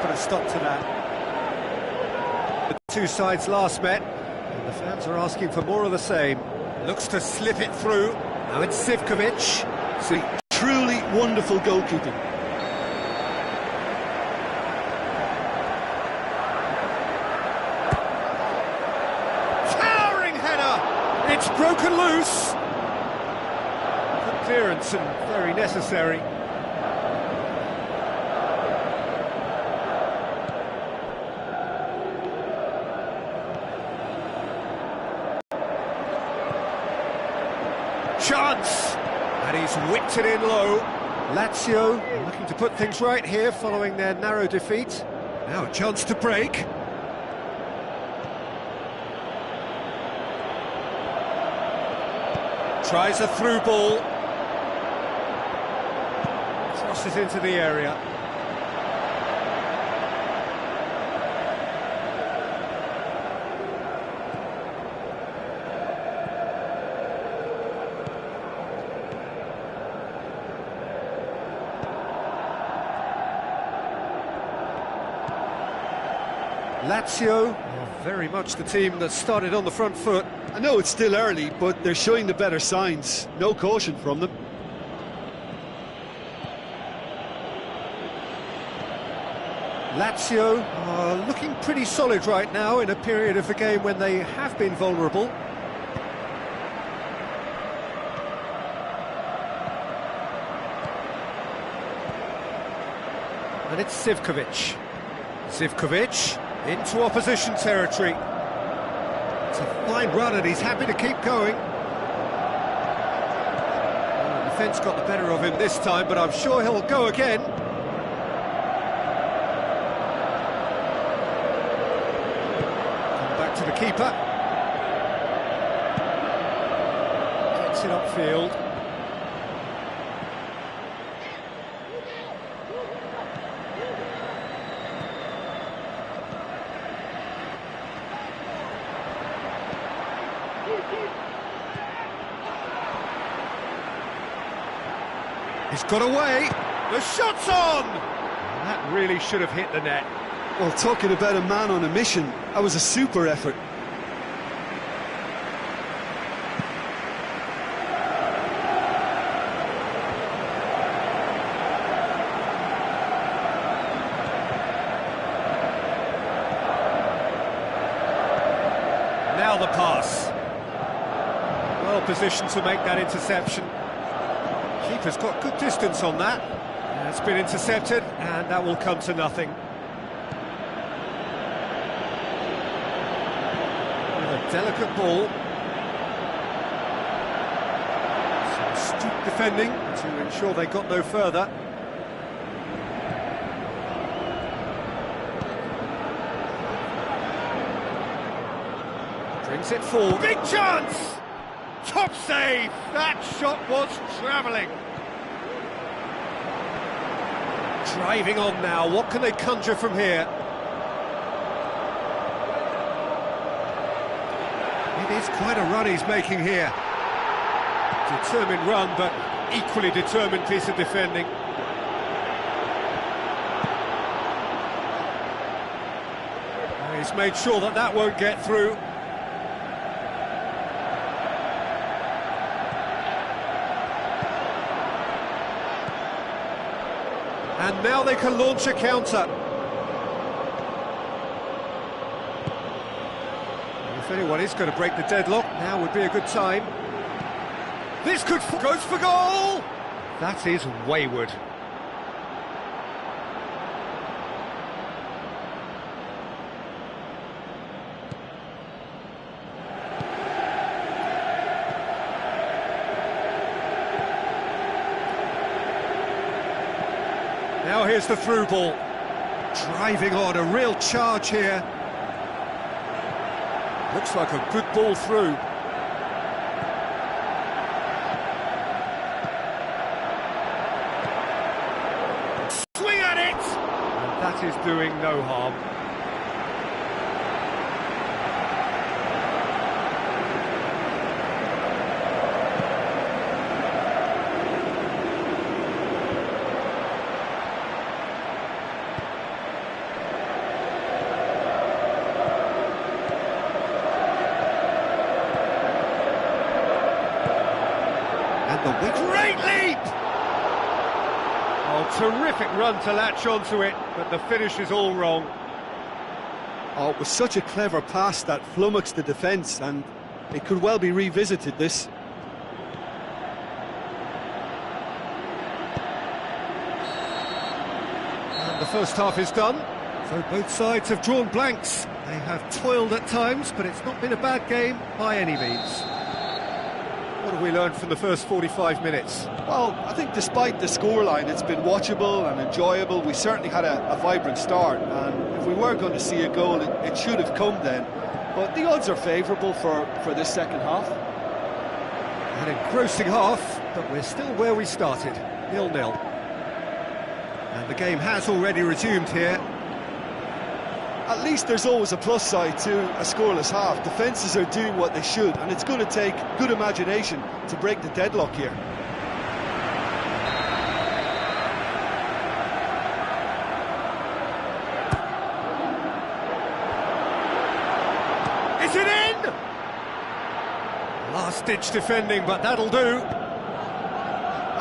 put a stop to that. The two sides last met, and the fans are asking for more of the same. Looks to slip it through. Now it's Zivkovic. See, truly wonderful goalkeeping. Towering header! It's broken loose. Good clearance and very necessary. Chance! And he's whipped it in low. Lazio looking to put things right here following their narrow defeat. Now a chance to break. Tries a through ball. Crosses into the area. Lazio are very much the team that started on the front foot. I know it's still early, but they're showing the better signs. No caution from them. Lazio are looking pretty solid right now in a period of the game when they have been vulnerable. And it's Zivkovic. Zivkovic into opposition territory. It's a fine run and he's happy to keep going. Well, the defence got the better of him this time, but I'm sure he'll go again. Come back to the keeper. Gets it upfield. He's got away. The shot's on! That really should have hit the net. Well, talking about a man on a mission, that was a super effort. Now the pass. Well positioned to make that interception. Keeper's got good distance on that. It's been intercepted, and that will come to nothing. With a delicate ball. Some astute defending to ensure they got no further. Brings it forward. Big chance! Top save! That shot was travelling. Driving on now, what can they conjure from here? It is quite a run he's making here. Determined run, but equally determined piece of defending. He's made sure that that won't get through. And now they can launch a counter. If anyone is going to break the deadlock, now would be a good time. This goes for goal! That is wayward. Now here's the through ball. Driving on, a real charge here. Looks like a good ball through. Swing at it! And that is doing no harm. terrific run to latch onto it, but the finish is all wrong. Oh, it was such a clever pass that flummoxed the defence, and it could well be revisited, this. And the first half is done, so both sides have drawn blanks. They have toiled at times, but it's not been a bad game by any means. What have we learned from the first 45 minutes? Well, I think despite the scoreline, it's been watchable and enjoyable. We certainly had a vibrant start, and if we were going to see a goal, it should have come then. But the odds are favourable for this second half. An engrossing half, but we're still where we started, 0-0. And the game has already resumed here. At least there's always a plus side to a scoreless half. Defences are doing what they should, and it's going to take good imagination to break the deadlock here. Is it in? Last-ditch defending, but that'll do.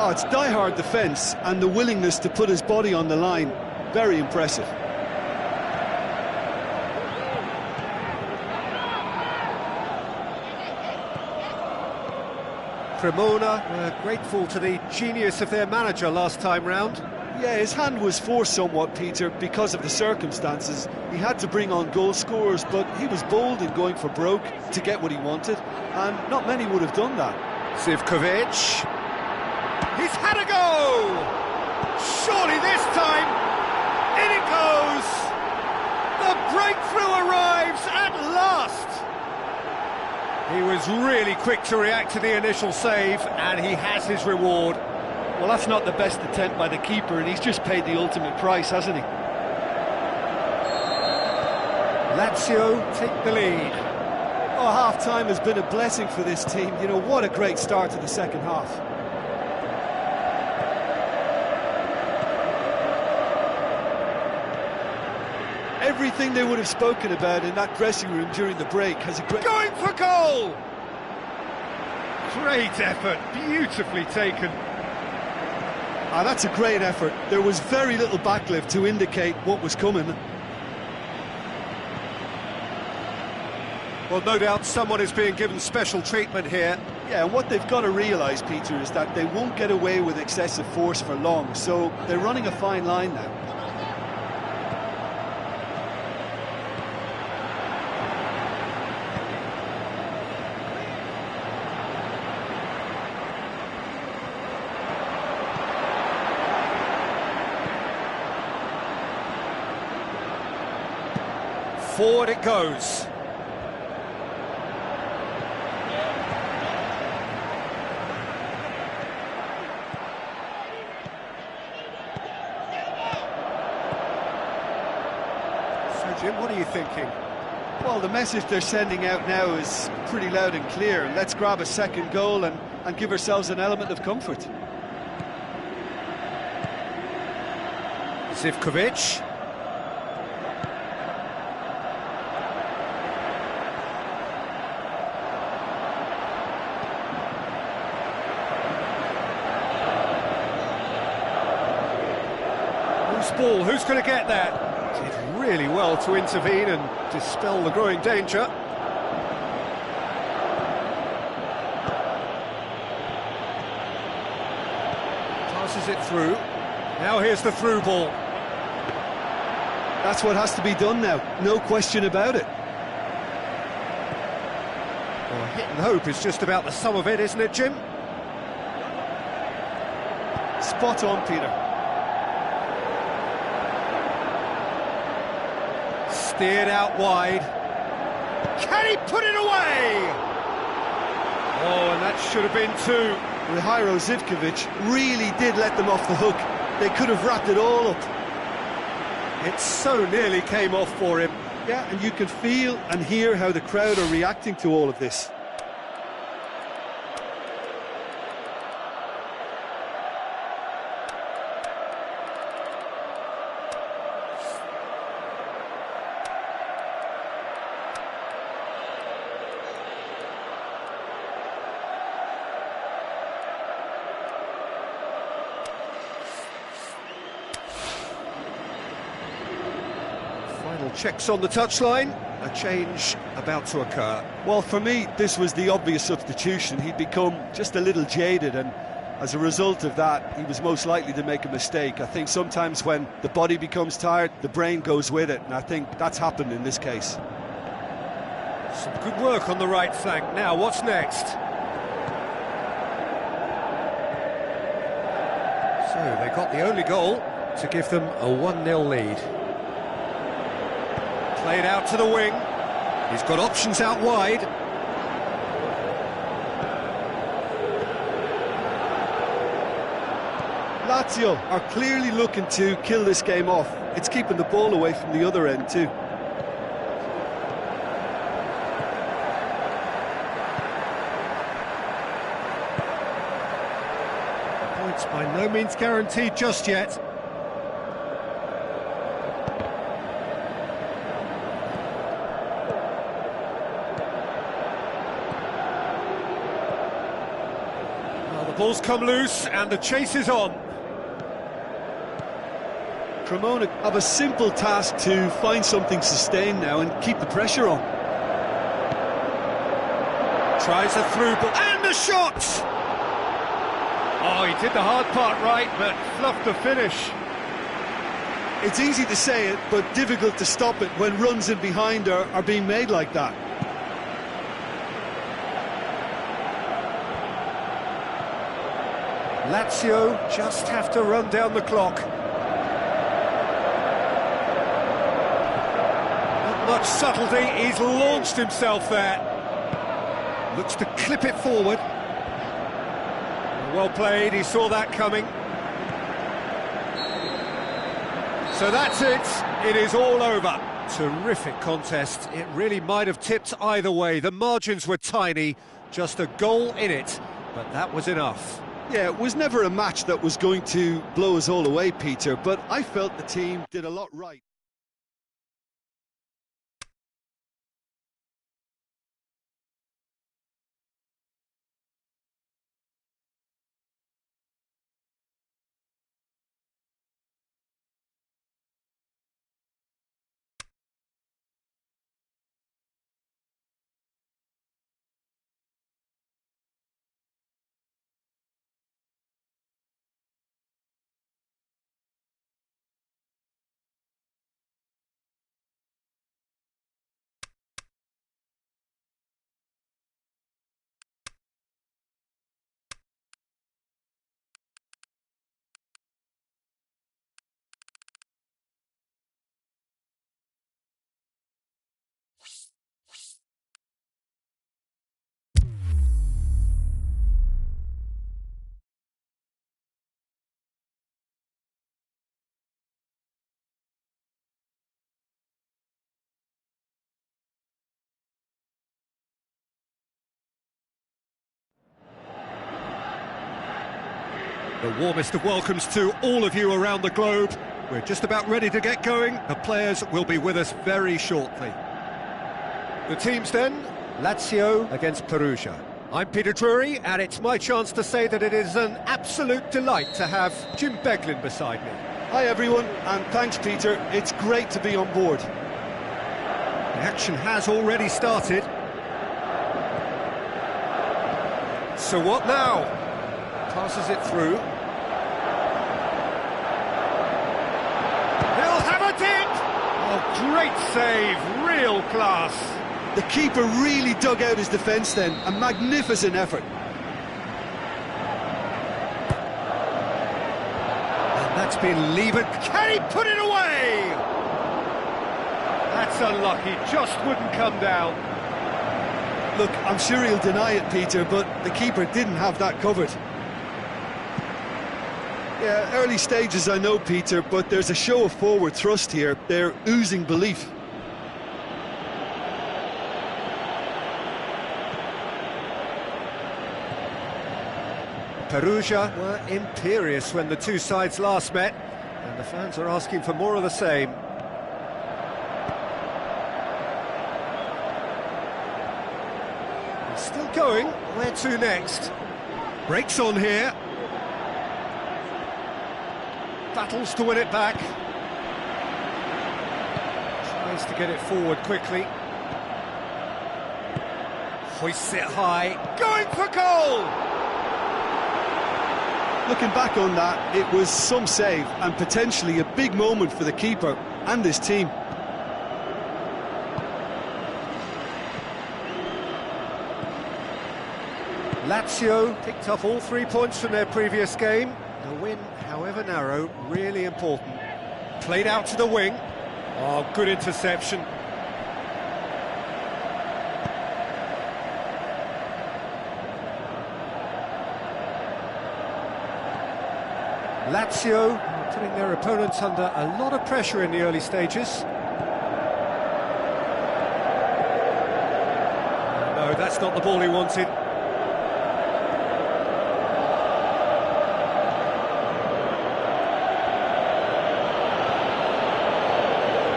Oh, it's die-hard defence, and the willingness to put his body on the line. Very impressive. Cremona were grateful to the genius of their manager last time round. Yeah, his hand was forced somewhat, Peter, because of the circumstances. He had to bring on goal scorers, but he was bold in going for broke to get what he wanted, and not many would have done that. Zivkovic. He's had a go! Surely this time, in it goes! The breakthrough arrives at last! He was really quick to react to the initial save, and he has his reward. Well, that's not the best attempt by the keeper, and he's just paid the ultimate price, hasn't he? Lazio take the lead. Oh, half-time has been a blessing for this team. You know, what a great start to the second half. Everything they would have spoken about in that dressing room during the break has a great... Going for goal! Great effort, beautifully taken. Ah, that's a great effort. There was very little backlift to indicate what was coming. Well, no doubt someone is being given special treatment here. Yeah, and what they've got to realise, Peter, is that they won't get away with excessive force for long, so they're running a fine line now. Forward it goes. So, Jim, what are you thinking? Well, the message they're sending out now is pretty loud and clear. Let's grab a second goal and give ourselves an element of comfort. Zivkovic. Ball, who's going to get that? Did really well to intervene and dispel the growing danger. Passes it through. Now here's the through ball. That's what has to be done now, no question about it. Well, hit and hope is just about the sum of it, isn't it, Jim? Spot on, Peter. Steered out wide. Can he put it away? Oh, and that should have been two. Mihailo Zivkovic really did let them off the hook. They could have wrapped it all up. It so nearly came off for him. Yeah, and you can feel and hear how the crowd are reacting to all of this. Well, checks on the touchline, a change about to occur. Well, for me, this was the obvious substitution. He'd become just a little jaded, and as a result of that, he was most likely to make a mistake. I think sometimes when the body becomes tired, the brain goes with it, and I think that's happened in this case. Some good work on the right flank. Now, what's next? So, they got the only goal to give them a 1-0 lead. Played out to the wing. He's got options out wide. Lazio are clearly looking to kill this game off. It's keeping the ball away from the other end too. Points by no means guaranteed just yet. Well, the ball's come loose and the chase is on. Cremona have a simple task to find something sustained now and keep the pressure on. Tries a through ball and the shot! Oh, he did the hard part right, but fluffed the finish. It's easy to say it, but difficult to stop it when runs in behind are being made like that. Lazio just have to run down the clock. Much subtlety, he's launched himself there. Looks to clip it forward. Well played, he saw that coming. So that's it, it is all over. Terrific contest, it really might have tipped either way. The margins were tiny, just a goal in it, but that was enough. Yeah, it was never a match that was going to blow us all away, Peter, but I felt the team did a lot right. The warmest of welcomes to all of you around the globe. We're just about ready to get going. The players will be with us very shortly. The teams then, Lazio against Perugia. I'm Peter Drury, and it's my chance to say that it is an absolute delight to have Jim Beglin beside me. Hi everyone, and thanks Peter, it's great to be on board. The action has already started. So what now? Passes it through. He'll have a dip! Oh, great save, real class. The keeper really dug out his defence then, a magnificent effort. And that's been levered. Can he put it away? That's unlucky, just wouldn't come down. Look, I'm sure he'll deny it, Peter, but the keeper didn't have that covered. Yeah, early stages I know, Peter, but there's a show of forward thrust here. They're oozing belief. Perugia were imperious when the two sides last met, and the fans are asking for more of the same. He's still going. Where to next? Breaks on here. Battles to win it back. Needs to get it forward quickly. Hoists it high. Going for goal! Looking back on that, it was some save and potentially a big moment for the keeper and his team. Lazio picked up all 3 points from their previous game. The win, however narrow, really important. Played out to the wing. Oh, good interception. Lazio are putting their opponents under a lot of pressure in the early stages. No, that's not the ball he wanted.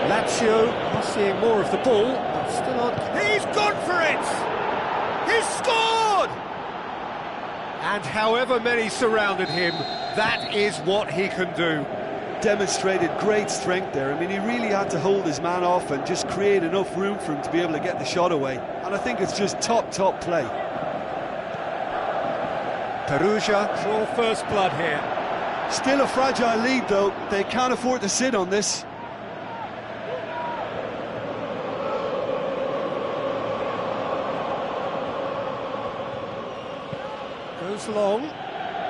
Lazio are seeing more of the ball, but still on. He's gone for it! He's scored! And however many surrounded him, that is what he can do. Demonstrated great strength there. I mean, he really had to hold his man off and just create enough room for him to be able to get the shot away. And I think it's just top play. Perugia draw first blood here. Still a fragile lead, though. They can't afford to sit on this. Goes long.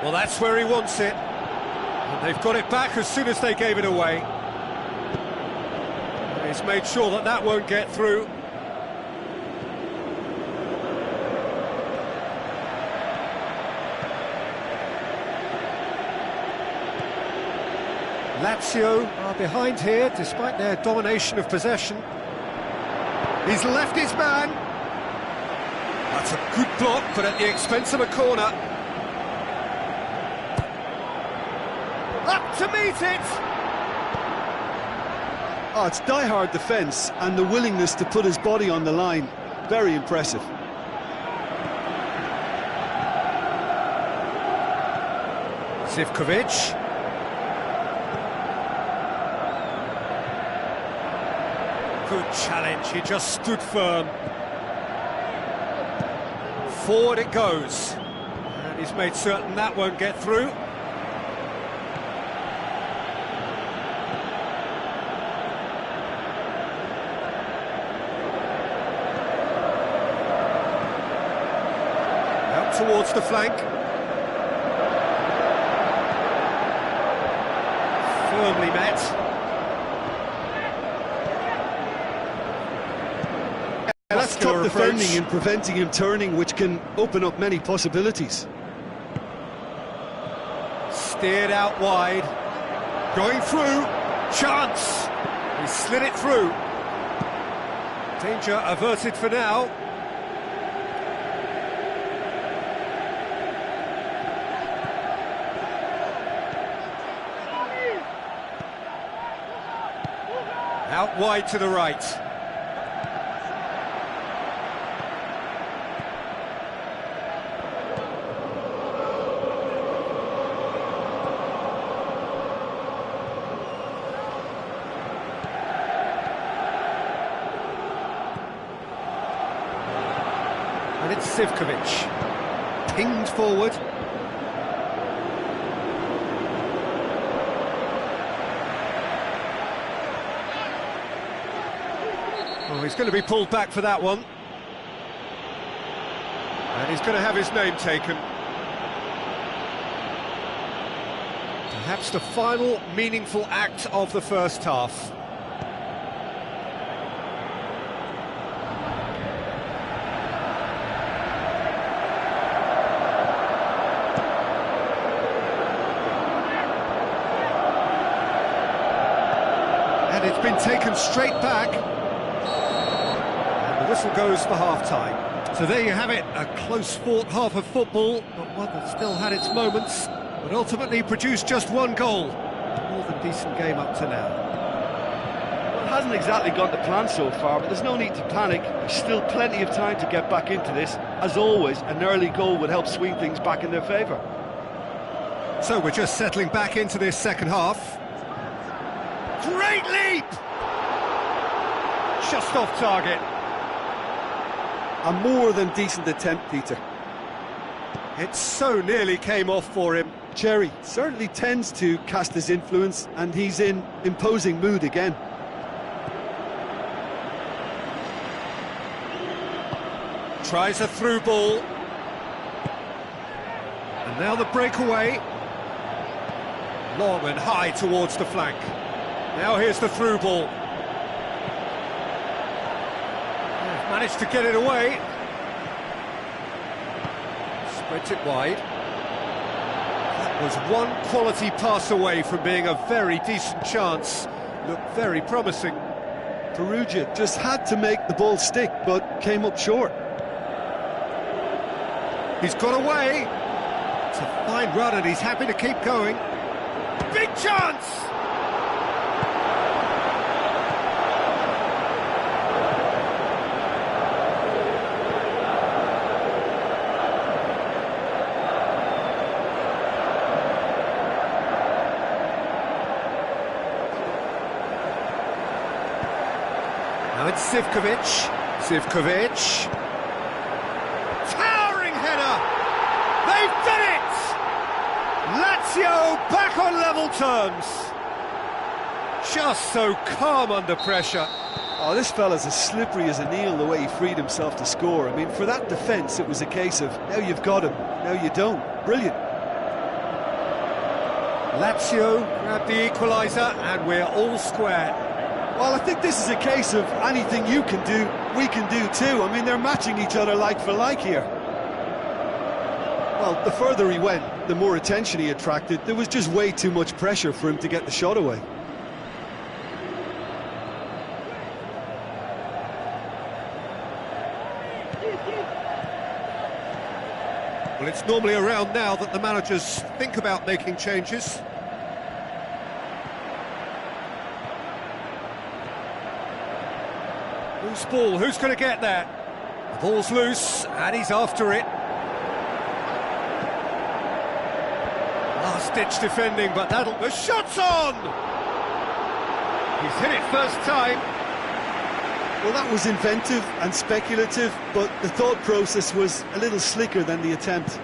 Well, that's where he wants it. And they've got it back as soon as they gave it away. He's made sure that that won't get through. Lazio are behind here despite their domination of possession. He's left his man. That's a good block, but at the expense of a corner. Up to meet it! Oh, it's die-hard defence and the willingness to put his body on the line. Very impressive. Zivkovic. Good challenge, he just stood firm. Forward it goes. And he's made certain that won't get through. Out towards the flank. Firmly met. That's top defending and preventing him turning, which can open up many possibilities. Steered out wide. Going through. Chance! He slid it through. Danger averted for now. Out wide to the right. And it's Zivkovic. Pinged forward. Oh, he's going to be pulled back for that one. And he's going to have his name taken. Perhaps the final meaningful act of the first half. And it's been taken straight back. And the whistle goes for half-time. So there you have it, a close-fought half of football, but one that still had its moments, but ultimately produced just one goal. A more than decent game up to now. Well, it hasn't exactly gone to plan so far, but there's no need to panic. There's still plenty of time to get back into this. As always, an early goal would help swing things back in their favour. So we're just settling back into this second half. Great leap! just off target. A more than decent attempt, Peter. It so nearly came off for him. Cherry certainly tends to cast his influence, and he's in imposing mood again. Tries a through ball. And now the breakaway. Long and high towards the flank. Now here's the through ball. They've managed to get it away. Spreads it wide. That was one quality pass away from being a very decent chance. Looked very promising. Perugia just had to make the ball stick, but came up short. He's got away. It's a fine run and he's happy to keep going. Big chance! Now it's Zivkovic. Zivkovic. Towering header! They've done it! Lazio back on level terms. Just so calm under pressure. Oh, this fella's as slippery as an eel the way he freed himself to score. I mean, for that defence, it was a case of, now you've got him, now you don't. Brilliant. Lazio grabbed the equaliser and we're all square. Well, I think this is a case of anything you can do, we can do too. I mean, they're matching each other like for like here. Well, the further he went, the more attention he attracted. There was just way too much pressure for him to get the shot away. Well, it's normally around now that the managers think about making changes. Loose ball, who's going to get there? The ball's loose, and he's after it. Last-ditch defending, but the shot's on! He's hit it first time. Well, that was inventive and speculative, but the thought process was a little slicker than the attempt.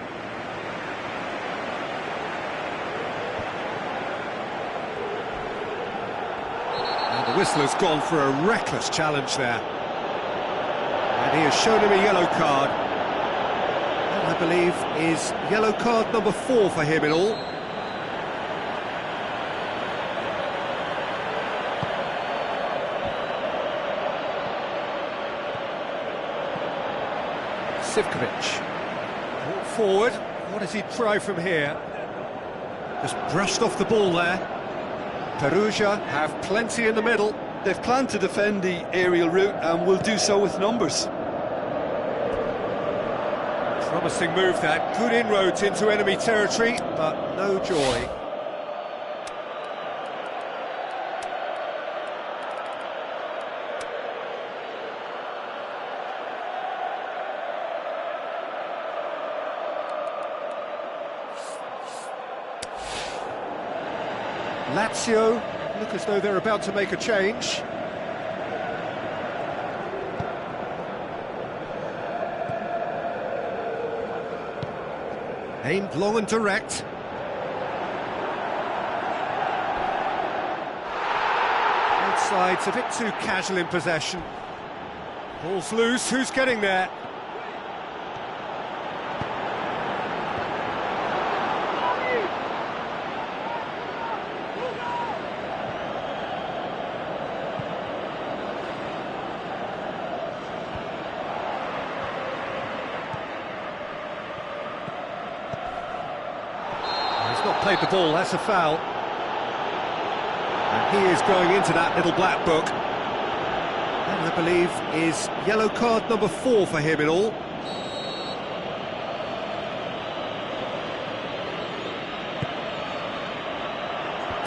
And the whistler's gone for a reckless challenge there. And he has shown him a yellow card. That, I believe, is yellow card number 4 for him in all. Zivkovic. Brought forward. What does he try from here? Just brushed off the ball there. Perugia have plenty in the middle. They've planned to defend the aerial route and will do so with numbers. Promising move that. Good inroads into enemy territory, but no joy. Lazio look as though they're about to make a change. Aimed long and direct. Both sides a bit too casual in possession. Ball's loose, who's getting there? Played the ball, that's a foul. And he is going into that little black book. And I believe is yellow card number 4 for him in all.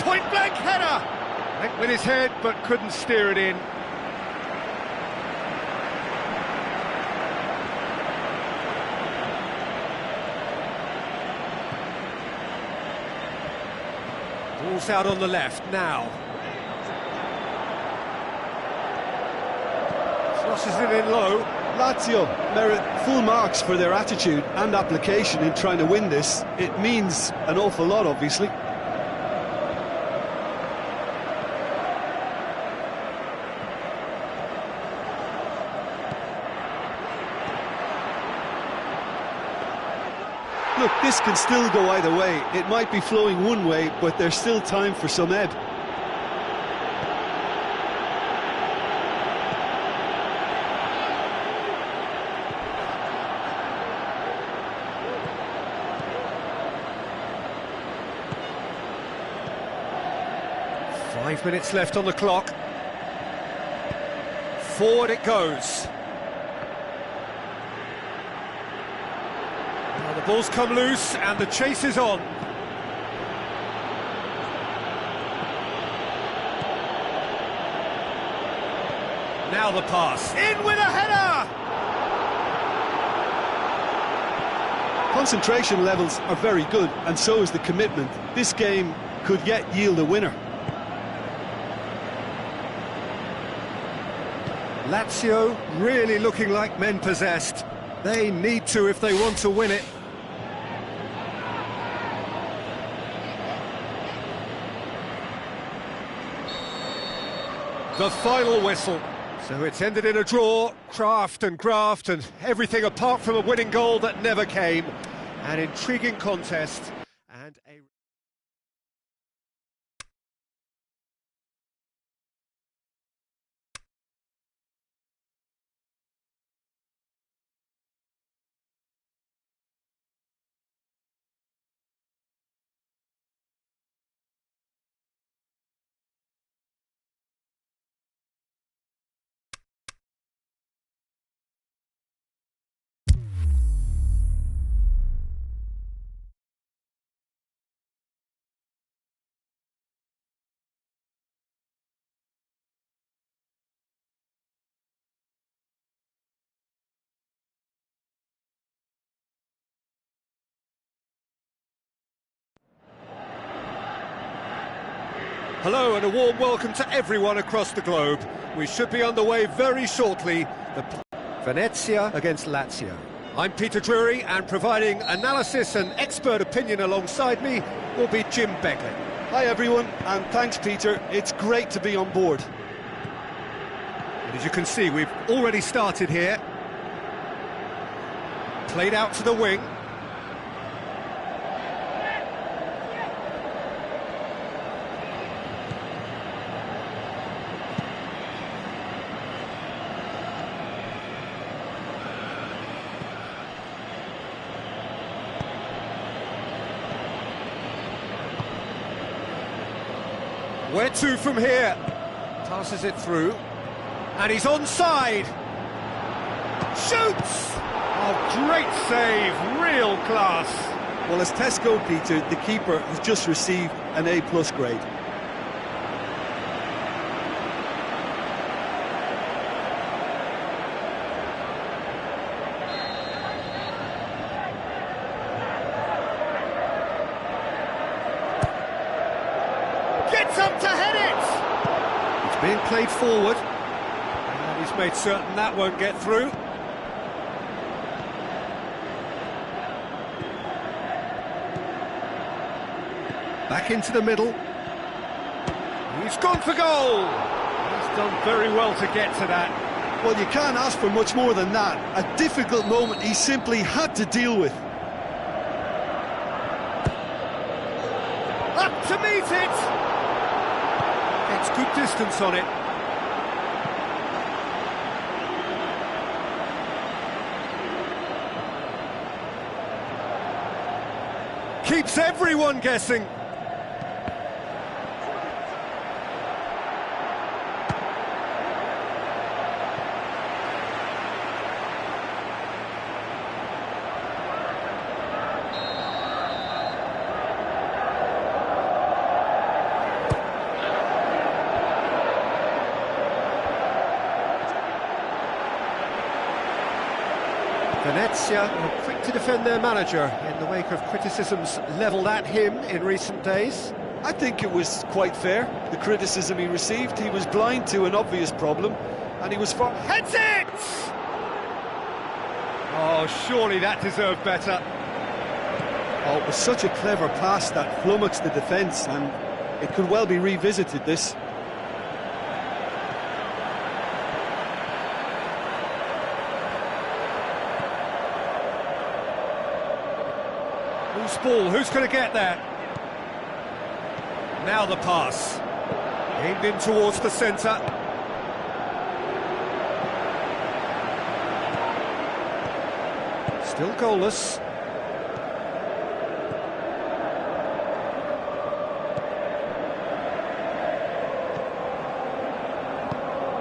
Point blank header! Went with his head but couldn't steer it in. Ball's out on the left now. Crosses it in low. Lazio merit full marks for their attitude and application in trying to win this. It means an awful lot, obviously. Look, this can still go either way. It might be flowing one way, but there's still time for some ebb. Five minutes left on the clock. Forward it goes. Now the ball's come loose and the chase is on. Now the pass. In with a header! Concentration levels are very good, and so is the commitment. This game could yet yield a winner. Lazio really looking like men possessed. They need to if they want to win it. The final whistle. So it's ended in a draw, craft and graft and everything apart from a winning goal that never came. An intriguing contest and a... Hello and a warm welcome to everyone across the globe. We should be underway very shortly. Venezia against Lazio. I'm Peter Drury, and providing analysis and expert opinion alongside me will be Jim Beckley. Hi everyone, and thanks Peter. It's great to be on board. And as you can see, we've already started here. Played out to the wing. Where to from here? Passes it through. And he's onside. Shoots! Oh, great save, real class. Well, as Tesco, Peter, the keeper has just received an A+ grade. Gets up to head it! It's being played forward. And he's made certain that won't get through. Back into the middle. He's gone for goal! He's done very well to get to that. Well, you can't ask for much more than that. A difficult moment he simply had to deal with. Up to meet it! Gets good distance on it. Keeps everyone guessing. Venezia are quick to defend their manager in the wake of criticisms levelled at him in recent days. I think it was quite fair, the criticism he received. He was blind to an obvious problem, and he was far... Heads it! Oh, surely that deserved better. Oh, it was such a clever pass that flummoxed the defence, and it could well be revisited, this. Who's ball? Who's going to get there? Now the pass. Aimed in towards the centre. Still goalless.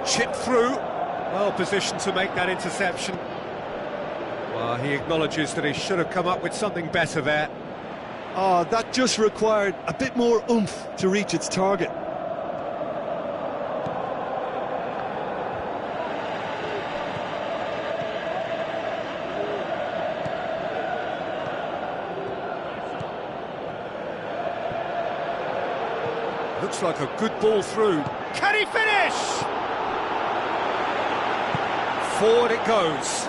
Chip through. Well positioned to make that interception. Well, he acknowledges that he should have come up with something better there. Oh, that just required a bit more oomph to reach its target. Looks like a good ball through. Can he finish? Forward it goes.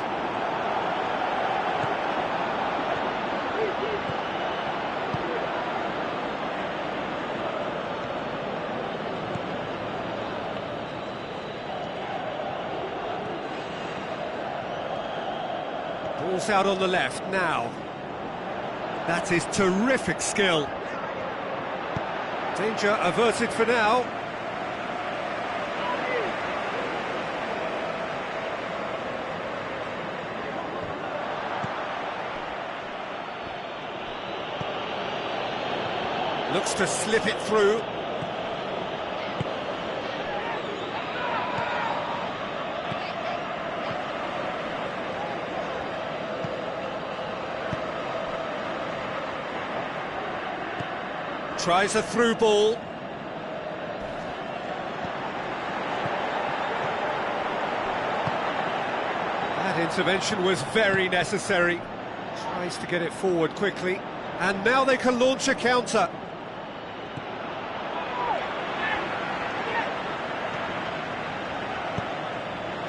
Ball's out on the left now. That is terrific skill. Danger averted for now. Looks to slip it through. Tries a through ball. That intervention was very necessary. Tries to get it forward quickly. And now they can launch a counter.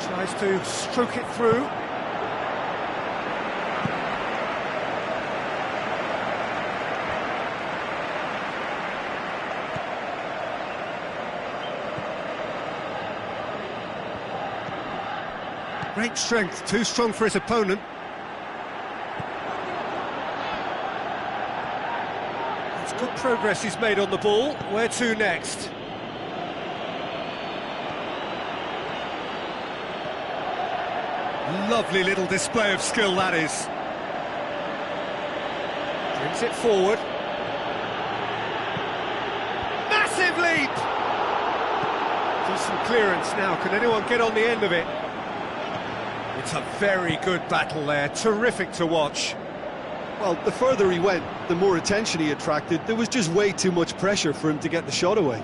Tries to stroke it through. Great strength, too strong for his opponent. It's good progress he's made on the ball. Where to next? Lovely little display of skill, that is. Brings it forward. Massive leap! Decent clearance now. Can anyone get on the end of it? It's a very good battle there. Terrific to watch. Well, the further he went, the more attention he attracted. There was just way too much pressure for him to get the shot away.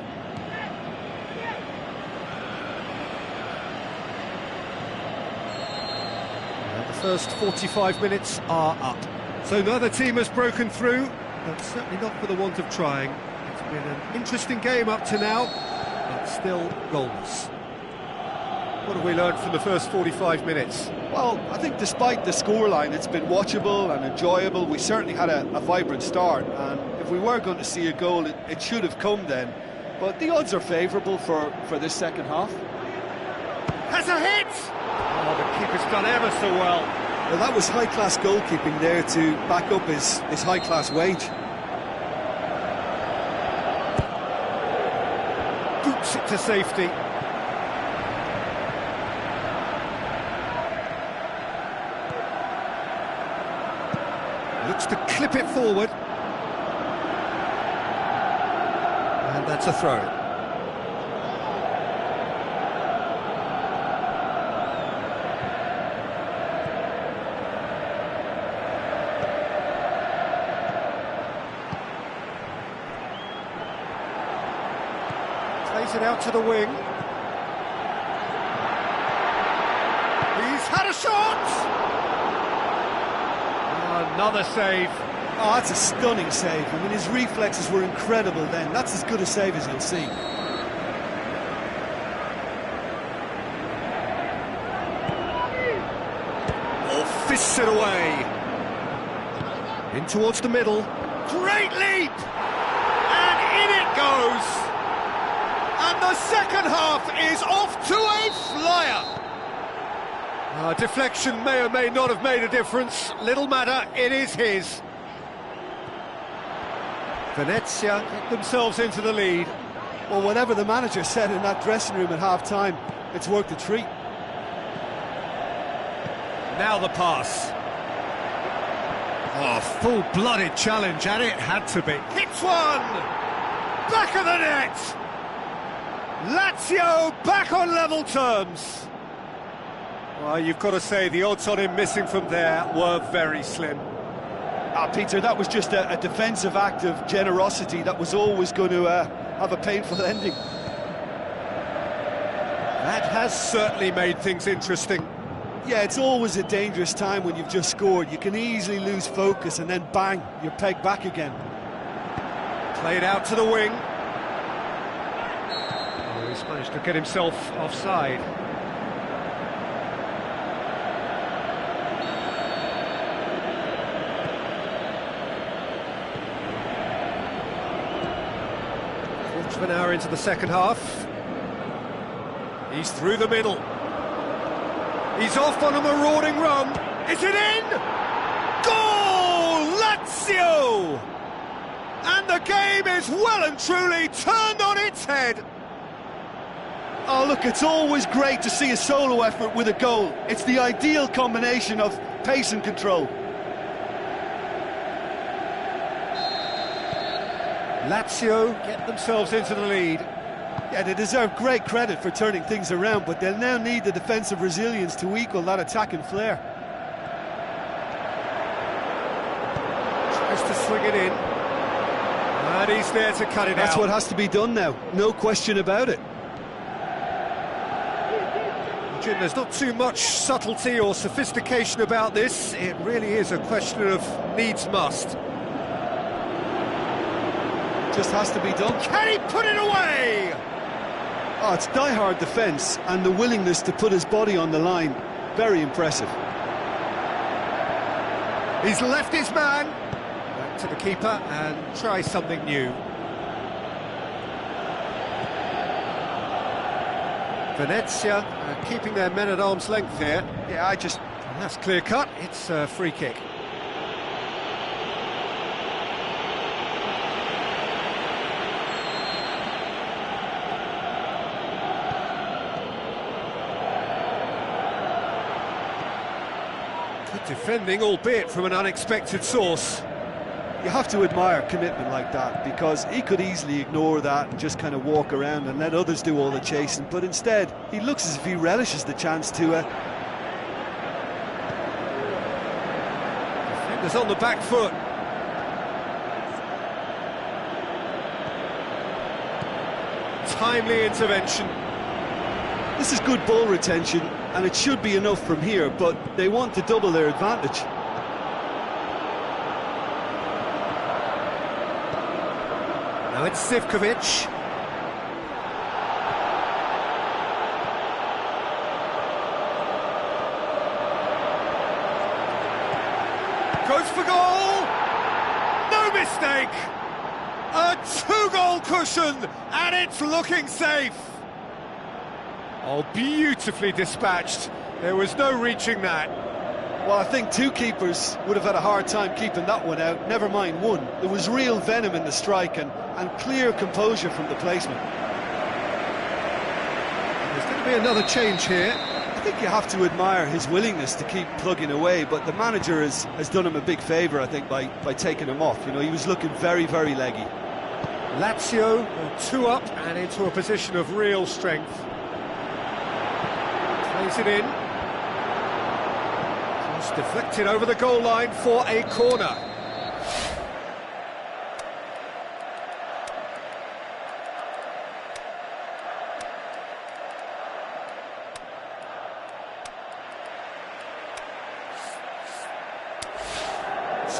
First 45 minutes are up. So neither team has broken through, but certainly not for the want of trying. It's been an interesting game up to now, but still goalless. What have we learned from the first 45 minutes? Well, I think despite the scoreline, it's been watchable and enjoyable. We certainly had a vibrant start, and if we were going to see a goal, it should have come then. But the odds are favourable for this second half. Has a hit! Oh, the keeper's done ever so well. Well, that was high-class goalkeeping there to back up his high-class wage. Boots it to safety. Looks to clip it forward. And that's a throw. Plays it out to the wing. He's had a shot! Another save. Oh, that's a stunning save. I mean, his reflexes were incredible then. That's as good a save as you'll see. Oh, fists it away. In towards the middle. Great leap! And in it goes! And the second half is off to a flyer! Deflection may or may not have made a difference. Little matter, it is his. Venezia get themselves into the lead. Well, whatever the manager said in that dressing room at half-time, it's worked a treat. Now the pass. Oh, full-blooded challenge, and it had to be. Hits one! Back of the net! Lazio back on level terms. Well, you've got to say the odds on him missing from there were very slim. Peter, that was just a defensive act of generosity that was always going to have a painful ending. That has certainly made things interesting. Yeah, it's always a dangerous time when you've just scored. You can easily lose focus and then bang, you're pegged back again. Played out to the wing. Oh, he's managed to get himself offside. Quarter of an hour into the second half. He's through the middle. He's off on a marauding run. Is it in? Goal! Lazio! And the game is well and truly turned on its head. Oh, look, it's always great to see a solo effort with a goal. It's the ideal combination of pace and control. Lazio get themselves into the lead. Yeah, they deserve great credit for turning things around, but they'll now need the defensive resilience to equal that attacking flair. Tries to swing it in. And he's there to cut it out. That's what has to be done now, no question about it. Jim, there's not too much subtlety or sophistication about this. It really is a question of needs must. Just has to be done. Can he put it away? Oh, it's die-hard defence and the willingness to put his body on the line. Very impressive. He's left his man. Back to the keeper and try something new. Venezia keeping their men at arm's length here. Yeah, That's clear cut. It's a free kick. Good defending, albeit from an unexpected source. You have to admire commitment like that, because he could easily ignore that and just kind of walk around and let others do all the chasing, but instead he looks as if he relishes the chance to Defenders on the back foot. Timely intervention. This is good ball retention and it should be enough from here, but they want to double their advantage. Now it's Zivkovic. Goes for goal! No mistake! A two-goal cushion, and it's looking safe! Oh, beautifully dispatched. There was no reaching that. Well, I think two keepers would have had a hard time keeping that one out, never mind one. There was real venom in the strike and clear composure from the placement. There's going to be another change here. I think you have to admire his willingness to keep plugging away, but the manager has done him a big favour, I think, by taking him off. You know, he was looking very, very leggy. Lazio two up and into a position of real strength. Plays it in. Cross deflected over the goal line for a corner.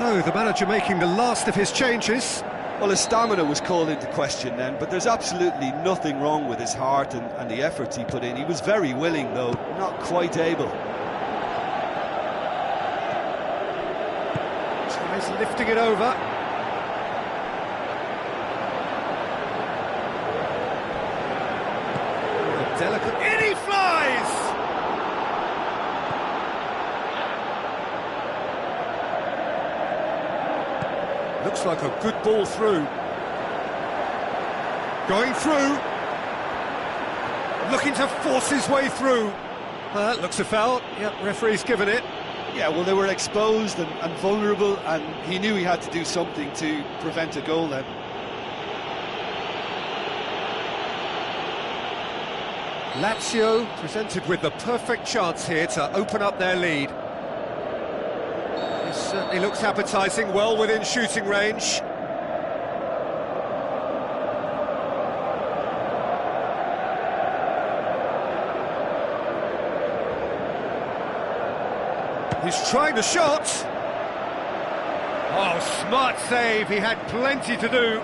So, the manager making the last of his changes. Well, his stamina was called into question then, but there's absolutely nothing wrong with his heart and the efforts he put in. He was very willing, though, not quite able. Tries lifting it over. Delicate. In he flies! Looks like a good ball through. Going through. Looking to force his way through. Looks a foul. Yep, referee's given it. Yeah, well, they were exposed and vulnerable, and he knew he had to do something to prevent a goal then. Lazio presented with the perfect chance here to open up their lead. This certainly looks appetising, well within shooting range. He's trying the shot. Oh, smart save, he had plenty to do.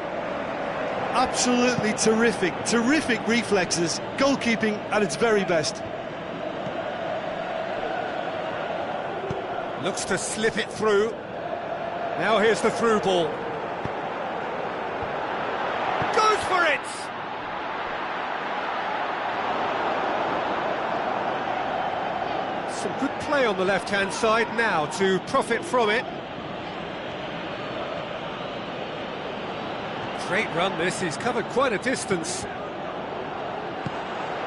Absolutely terrific reflexes, goalkeeping at its very best. Looks to slip it through. Now here's the through ball. Goes for it! Some good play on the left-hand side now to profit from it. Great run this, he's covered quite a distance.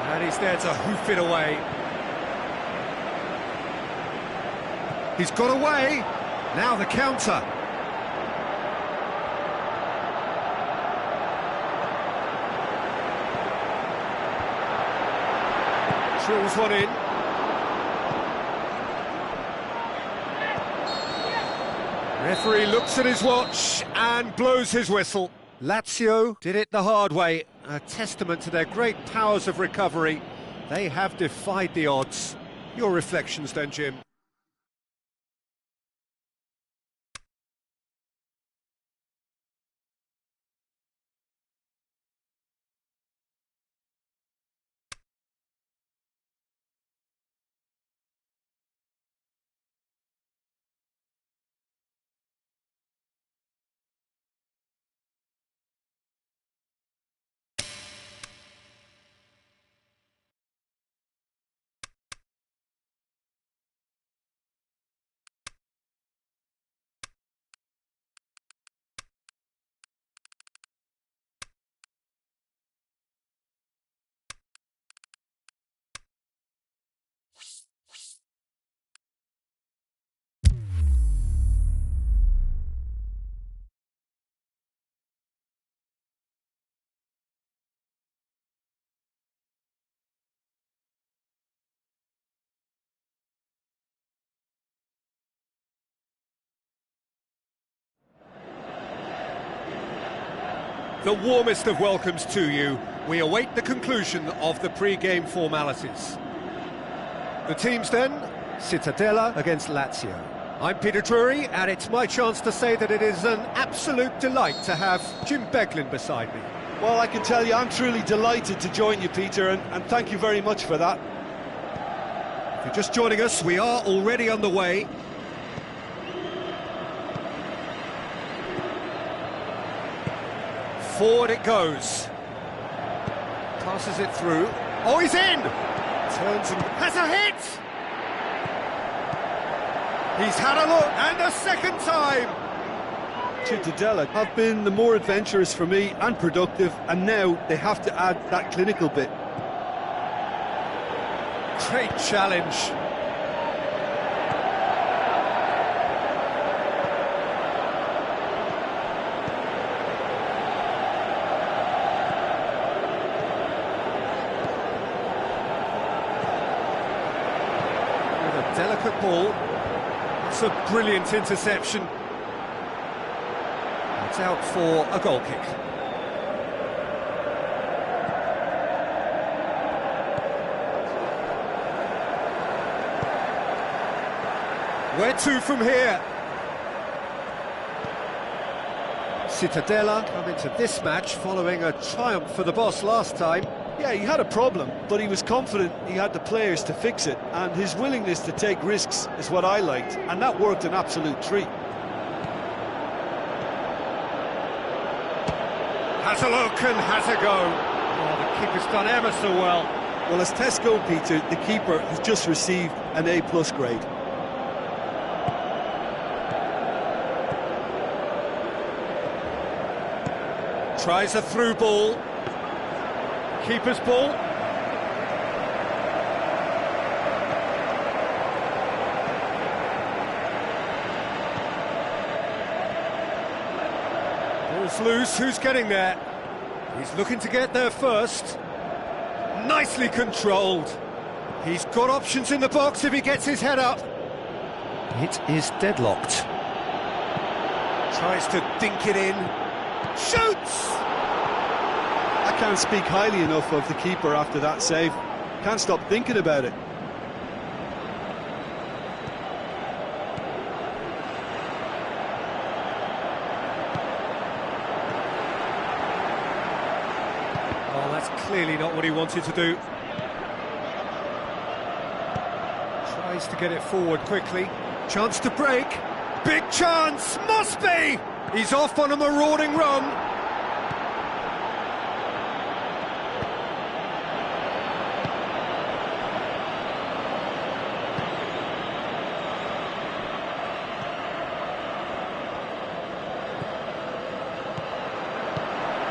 And he's there to hoof it away. He's got away, now the counter. Drills one in. Referee looks at his watch and blows his whistle. Lazio did it the hard way, a testament to their great powers of recovery. They have defied the odds. Your reflections then, Jim? The warmest of welcomes to you. We await the conclusion of the pre-game formalities. The teams then, Cittadella against Lazio. I'm Peter Drury, and it's my chance to say that it is an absolute delight to have Jim Beglin beside me. Well, I can tell you I'm truly delighted to join you, Peter, and thank you very much for that. If you're just joining us, we are already underway. Forward it goes. Passes it through. Oh, he's in! Turns and has a hit! He's had a look, and a second time! Cittadella have been the more adventurous for me and productive, and now they have to add that clinical bit. Great challenge. Delicate ball. It's a brilliant interception. It's out for a goal kick. Where to from here? Cittadella come into this match following a triumph for the boss last time. Yeah, he had a problem, but he was confident he had the players to fix it, and his willingness to take risks is what I liked, and that worked an absolute treat. Has a look and has a go. Oh, the keeper's done ever so well. Well, as tests go, Peter, the keeper has just received an A+ grade. Tries a through ball. Keeper's ball. Ball's loose, who's getting there? He's looking to get there first. Nicely controlled. He's got options in the box if he gets his head up. It is deadlocked. Tries to dink it in. Shoots! I can't speak highly enough of the keeper after that save. Can't stop thinking about it. Oh, that's clearly not what he wanted to do. Tries to get it forward quickly. Chance to break. Big chance! Must be! He's off on a marauding run.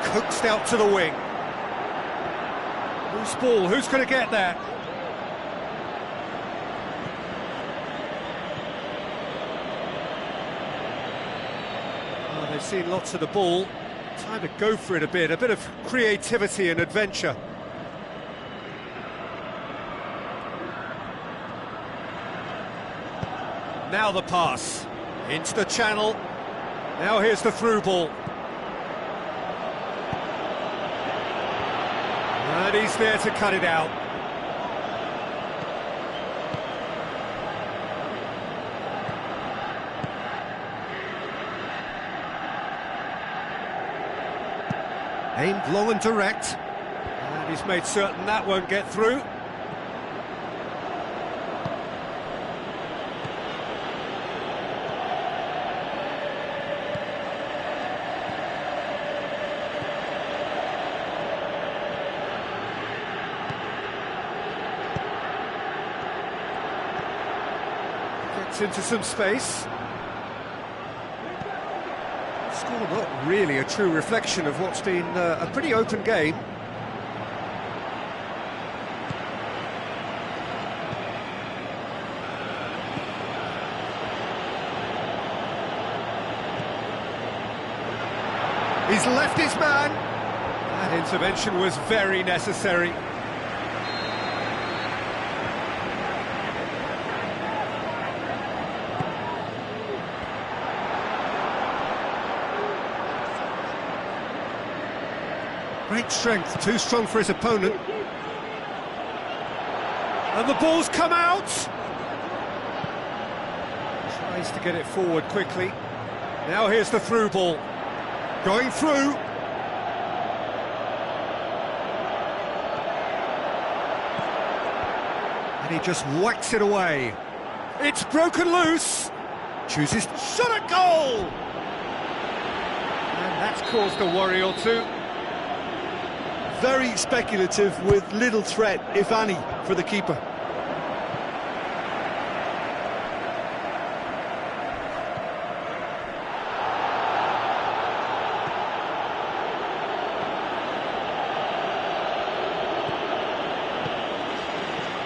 Coaxed out to the wing. Loose ball, who's going to get there? Oh, they've seen lots of the ball. Time to go for it a bit of creativity and adventure. Now the pass. Into the channel. Now here's the through ball. And he's there to cut it out. Aimed long and direct. And he's made certain that won't get through. Into some space. Score not really a true reflection of what's been a pretty open game. He's left his man. That intervention was very necessary. Great strength, too strong for his opponent. And the ball's come out! Tries to get it forward quickly. Now here's the through ball. Going through. And he just whacks it away. It's broken loose. Chooses shot at goal! And that's caused a worry or two. Very speculative with little threat, if any, for the keeper.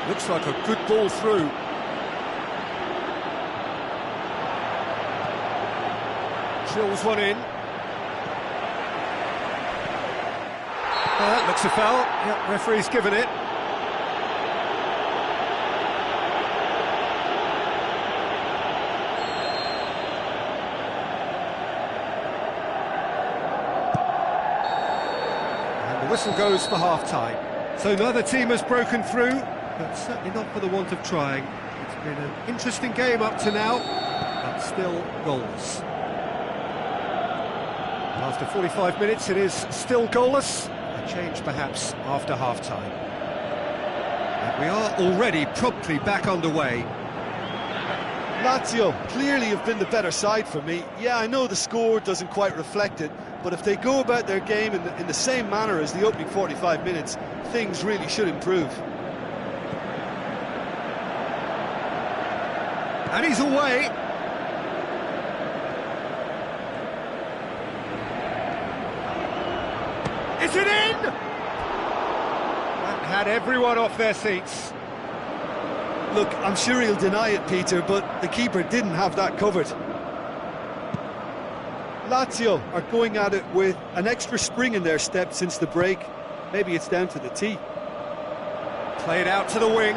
Looks like a good ball through. Drills one in. That looks a foul. Yep, referee's given it. And the whistle goes for half-time. So neither team has broken through, but certainly not for the want of trying. It's been an interesting game up to now, but still goals. After 45 minutes, it is still goalless. A change perhaps after half-time. And we are already promptly back underway. Lazio clearly have been the better side for me. Yeah, I know the score doesn't quite reflect it, but if they go about their game in the same manner as the opening 45 minutes, things really should improve. And he's away. Is it in? That had everyone off their seats. Look, I'm sure he'll deny it, Peter, but the keeper didn't have that covered. Lazio are going at it with an extra spring in their step since the break. Maybe it's down to the tee. Played out to the wing.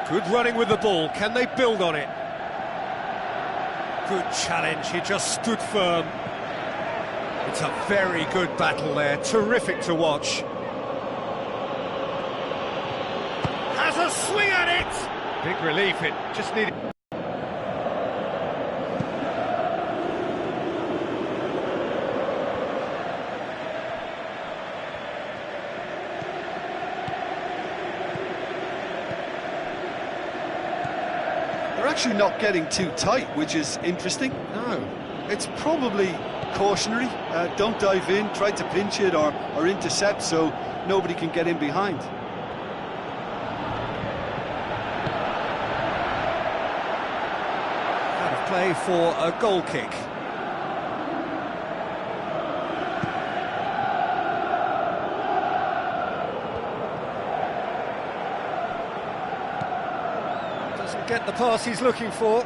Good running with the ball. Can they build on it? Good challenge. He just stood firm. It's a very good battle there. Terrific to watch. Has a swing at it. Big relief. It just needed... They're actually not getting too tight, which is interesting. No. It's probably cautionary. Don't dive in, try to pinch it or intercept so nobody can get in behind. Out of play for a goal kick. Doesn't get the pass he's looking for.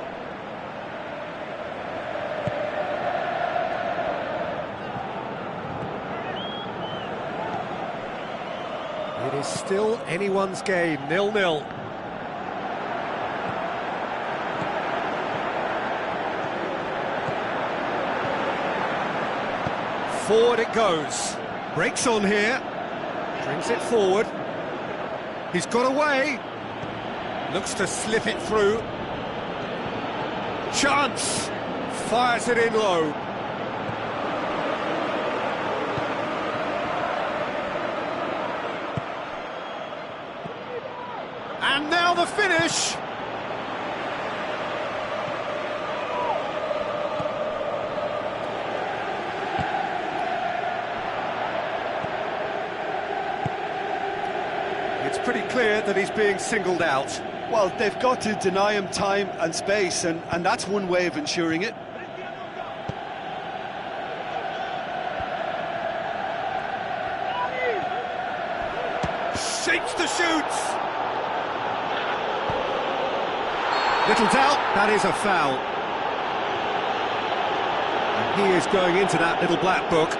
It is still anyone's game, 0-0. Forward it goes. Breaks on here. Brings it forward. He's got away. Looks to slip it through. Chance. Fires it in low. And now the finish. It's pretty clear that he's being singled out. Well, they've got to deny him time and space, and that's one way of ensuring it. Shapes the shoots. Little doubt, that is a foul. And he is going into that little black book.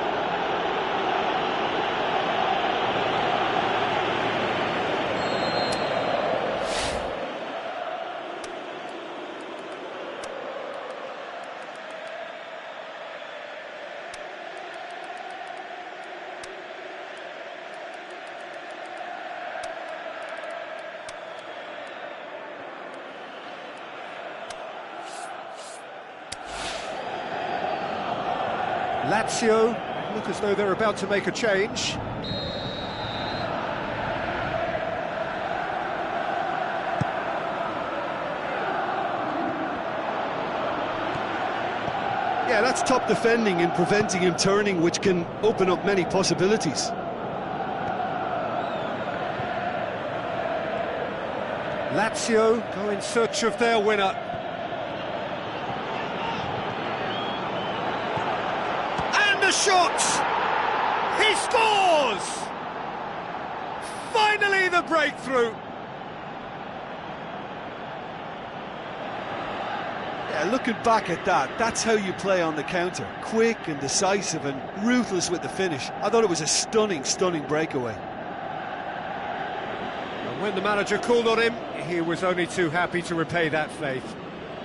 Lazio look as though they're about to make a change. Yeah, that's top defending and preventing him turning, which can open up many possibilities. Lazio go in search of their winner. The shot! He scores! Finally the breakthrough! Yeah, looking back at that, that's how you play on the counter. Quick and decisive and ruthless with the finish. I thought it was a stunning, stunning breakaway. And when the manager called on him, he was only too happy to repay that faith.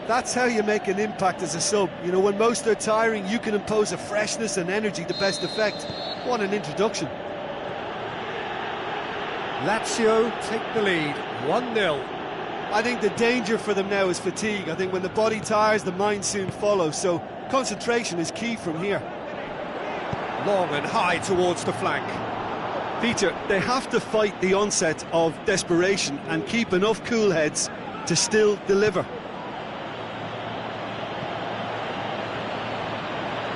That's how you make an impact as a sub. You know, when most are tiring, you can impose a freshness and energy to best effect. What an introduction. Lazio take the lead, 1-0. I think the danger for them now is fatigue. I think when the body tires, the mind soon follows. So concentration is key from here. Long and high towards the flank. Peter, they have to fight the onset of desperation and keep enough cool heads to still deliver.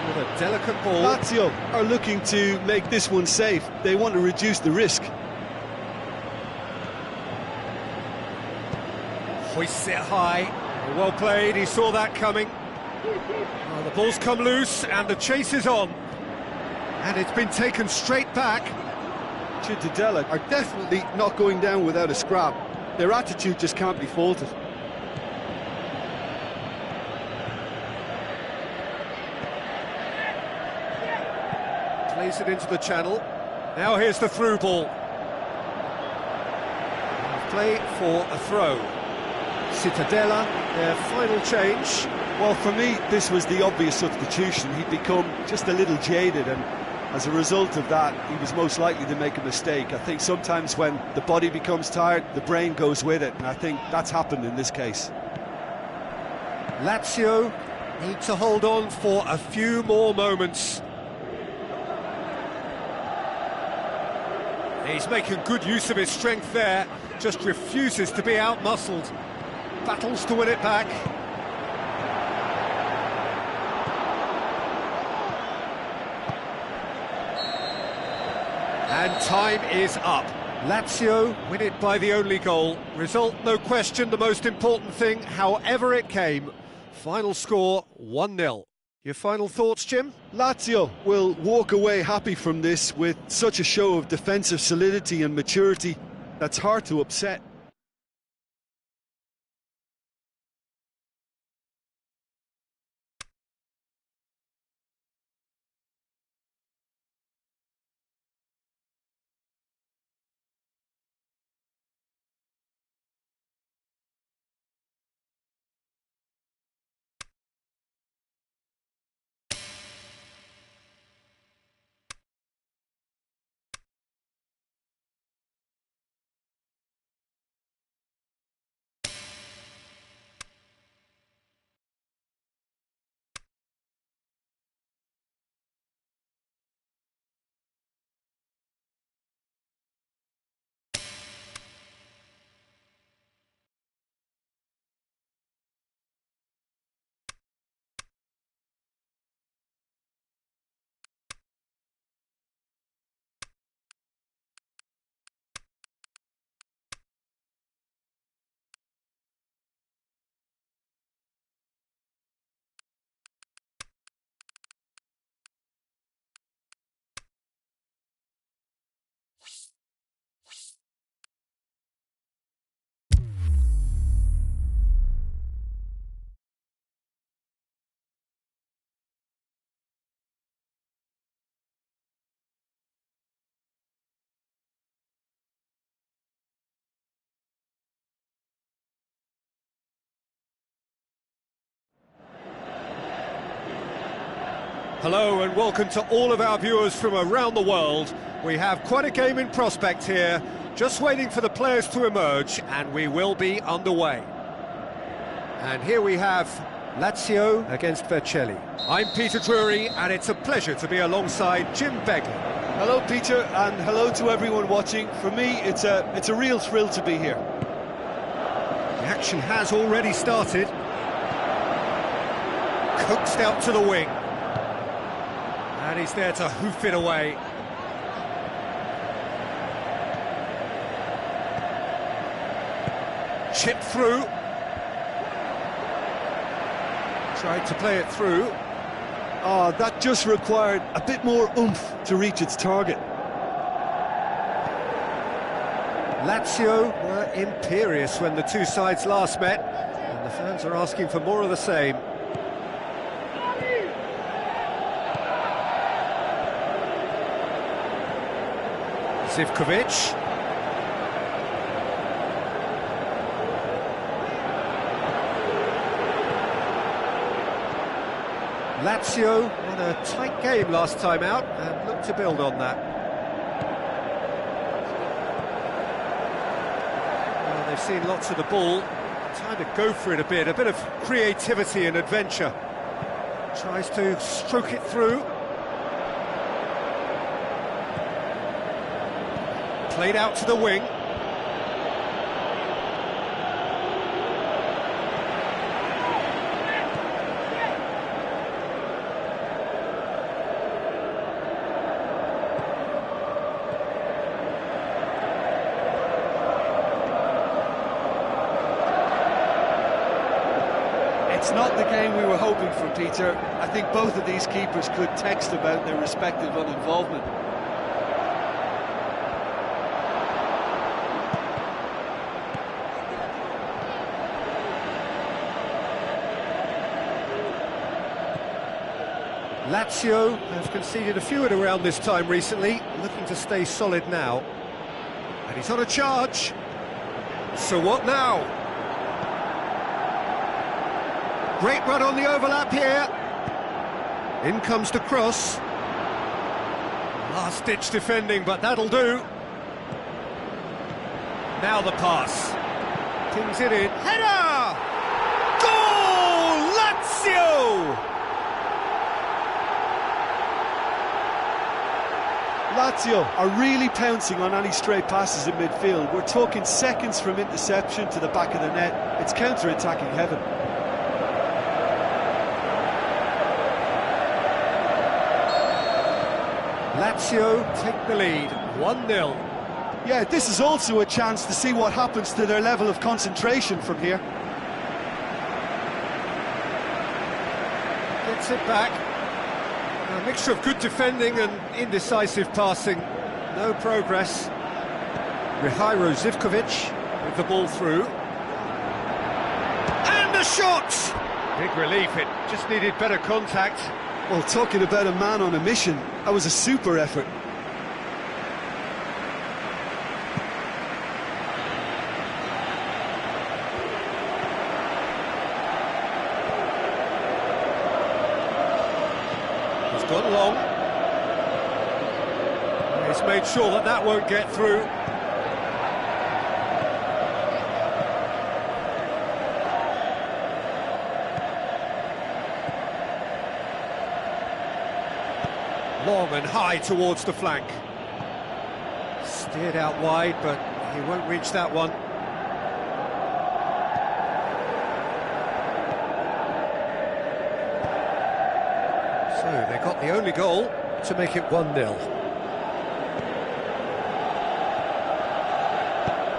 With a delicate ball. Lazio are looking to make this one safe. They want to reduce the risk. Hoists it high. Well played, he saw that coming. Well, the ball's come loose and the chase is on. And it's been taken straight back. Cittadella are definitely not going down without a scrap. Their attitude just can't be faulted. Plays it into the channel. Now here's the through ball. Play for a throw. Cittadella, their final change. Well, for me, this was the obvious substitution. He'd become just a little jaded, and as a result of that, he was most likely to make a mistake. I think sometimes when the body becomes tired, the brain goes with it, and I think that's happened in this case. Lazio need to hold on for a few more moments. He's making good use of his strength there, just refuses to be out-muscled. Battles to win it back. And time is up. Lazio win it by the only goal. Result, no question, the most important thing, however it came. Final score, 1-0. Your final thoughts, Jim? Lazio will walk away happy from this with such a show of defensive solidity and maturity that's hard to upset. Hello and welcome to all of our viewers from around the world. We have quite a game in prospect here, just waiting for the players to emerge, and we will be underway. And here we have Lazio against Vercelli. I'm Peter Drury, and it's a pleasure to be alongside Jim Begley. Hello, Peter, and hello to everyone watching. For me, it's a real thrill to be here. The action has already started. Coaxed out to the wing. And he's there to hoof it away. Chip through. Tried to play it through. Oh, that just required a bit more oomph to reach its target. Lazio were imperious when the two sides last met, and the fans are asking for more of the same. Zivkovic. Lazio won a tight game last time out and look to build on that. Well, they've seen lots of the ball, time to go for it a bit of creativity and adventure. Tries to stroke it through. Played out to the wing. It's not the game we were hoping for, Peter. I think both of these keepers could text about their respective uninvolvement. Lazio have conceded a few at around this time recently, looking to stay solid now. And he's on a charge. So what now? Great run on the overlap here. In comes the cross. Last-ditch defending, but that'll do. Now the pass. Pings it in. Header! Goal! Lazio! Lazio are really pouncing on any stray passes in midfield. We're talking seconds from interception to the back of the net. It's counter-attacking heaven. Lazio take the lead, 1-0. Yeah, this is also a chance to see what happens to their level of concentration from here. Gets it back. A mixture of good defending and indecisive passing. No progress. Mihailo Zivkovic with the ball through. And a shot! Big relief, it just needed better contact. Well, talking about a man on a mission, that was a super effort. He's gone long. He's made sure that that won't get through. Long and high towards the flank. Steered out wide, but he won't reach that one. So they got the only goal to make it 1-0.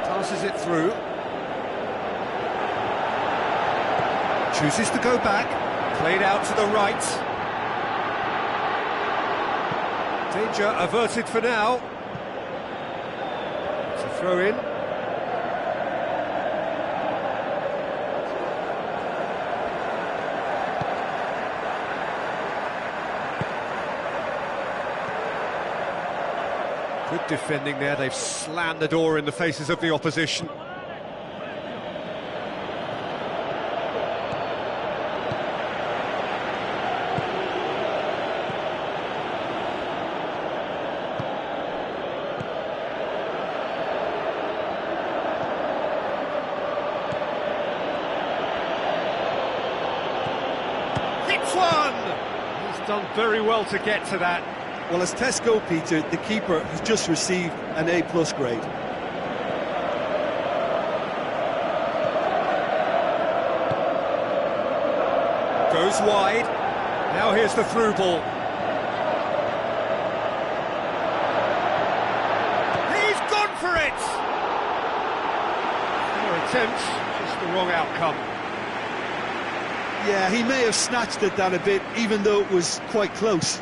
Passes it through. Chooses to go back. Played out to the right. Danger averted for now. To throw in. Good defending there. They've slammed the door in the faces of the opposition. He's done very well to get to that. Well, as tests go, Peter, the keeper has just received an A+ grade. Goes wide. Now here's the through ball. He's gone for it! Fair attempt, just the wrong outcome. Yeah, he may have snatched at that a bit, even though it was quite close.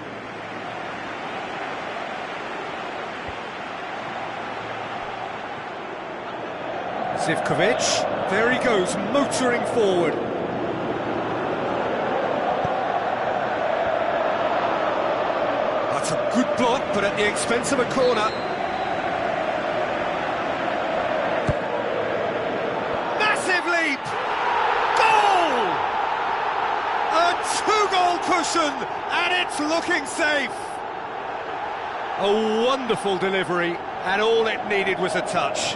Zivkovic, there he goes, motoring forward. That's a good block, but at the expense of a corner. Massive leap! Goal! A 2-goal cushion, and it's looking safe. A wonderful delivery, and all it needed was a touch.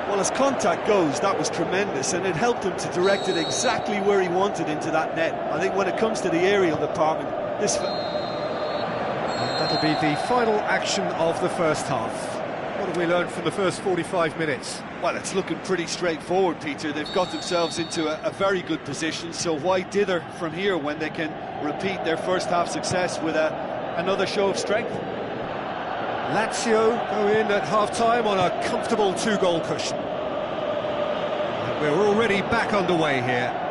Well, as contact goes, that was tremendous, and it helped him to direct it exactly where he wanted into that net. I think when it comes to the aerial department, this... That'll be the final action of the first half. What have we learned from the first 45 minutes? Well, it's looking pretty straightforward, Peter. They've got themselves into a very good position, so why dither from here when they can repeat their first half success with another show of strength? Lazio go in at half-time on a comfortable 2-goal cushion. And we're already back underway here.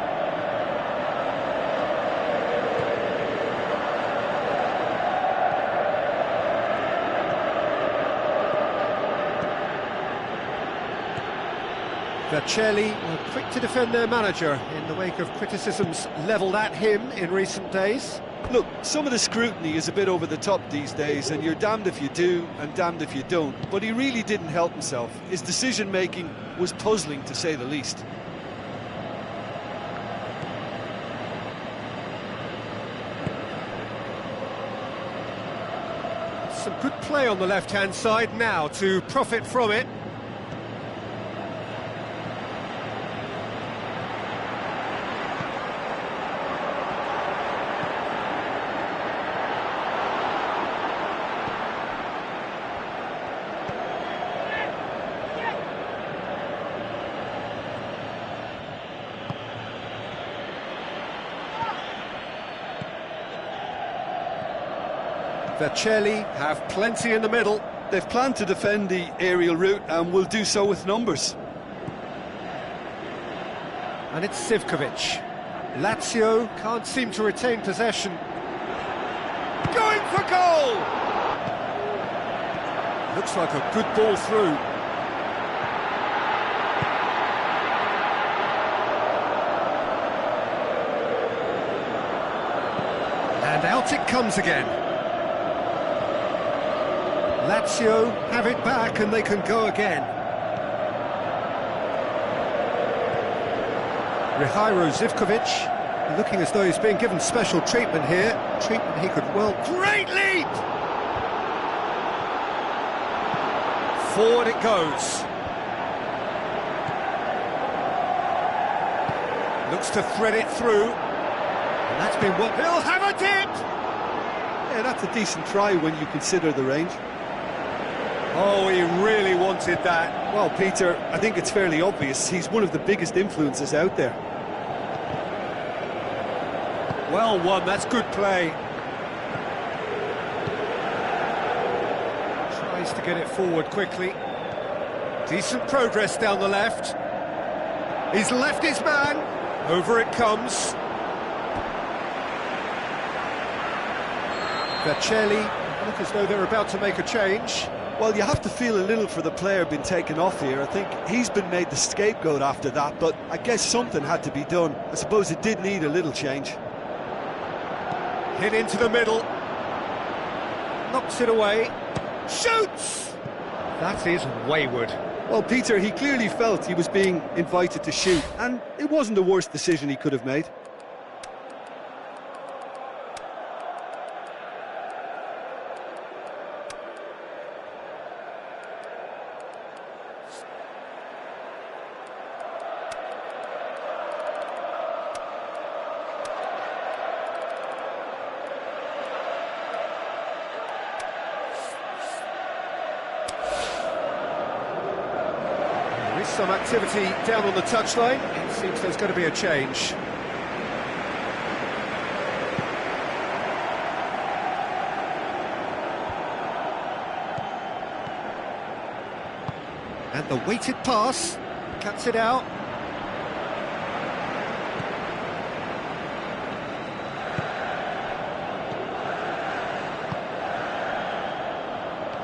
Vercelli were quick to defend their manager in the wake of criticisms levelled at him in recent days. Look, some of the scrutiny is a bit over the top these days, and you're damned if you do and damned if you don't. But he really didn't help himself. His decision-making was puzzling, to say the least. Some good play on the left-hand side now to profit from it. Vercelli have plenty in the middle. They've planned to defend the aerial route and will do so with numbers. And it's Zivkovic. Lazio can't seem to retain possession. Going for goal! Looks like a good ball through. And out it comes again. Lazio have it back and they can go again. Rihairo Zivkovic looking as though he's being given special treatment here. Treatment he could well... Great leap! Forward it goes. Looks to thread it through. And that's been what... He'll have a dip! Yeah, that's a decent try when you consider the range. Oh, he really wanted that. Well, Peter, I think it's fairly obvious. He's one of the biggest influences out there. Well won, that's good play. Tries to get it forward quickly. Decent progress down the left. He's left his man. Over it comes. Vercelli look as though they're about to make a change. Well, you have to feel a little for the player being taken off here. I think he's been made the scapegoat after that, but I guess something had to be done. I suppose it did need a little change. Hit into the middle. Knocks it away. Shoots! That is wayward. Well, Peter, he clearly felt he was being invited to shoot, and it wasn't the worst decision he could have made. Some activity down on the touchline. It seems there's going to be a change. And the weighted pass cuts it out.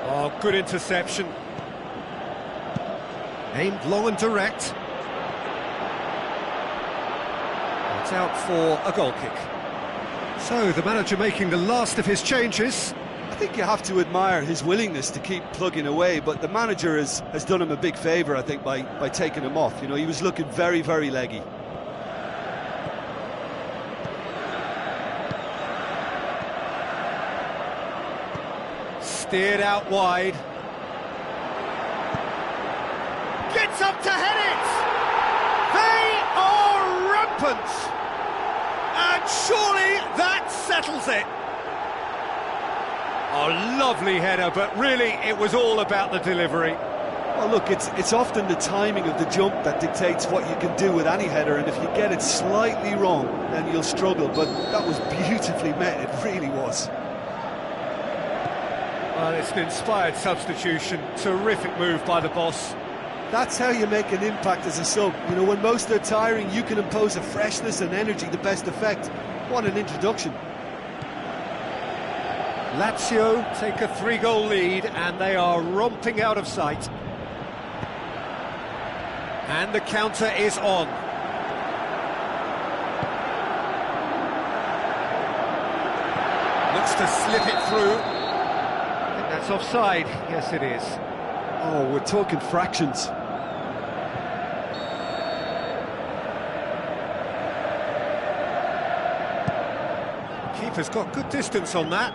Oh, good interception. Aimed long and direct. It's out for a goal kick. So, the manager making the last of his changes. I think you have to admire his willingness to keep plugging away, but the manager has done him a big favour, I think, by taking him off. You know, he was looking very, very leggy. Steered out wide. Gets up to head it! They are rampant! And surely that settles it. Oh, lovely header, but really it was all about the delivery. Well, look, it's often the timing of the jump that dictates what you can do with any header, and if you get it slightly wrong, then you'll struggle, but that was beautifully met, it really was. Well, it's an inspired substitution, terrific move by the boss. That's how you make an impact as a sub. You know, when most are tiring, you can impose a freshness and energy to best effect. What an introduction. Lazio take a 3-goal lead and they are romping out of sight. And the counter is on. Looks to slip it through. I think that's offside. Yes, it is. Oh, we're talking fractions. Keeper's got good distance on that.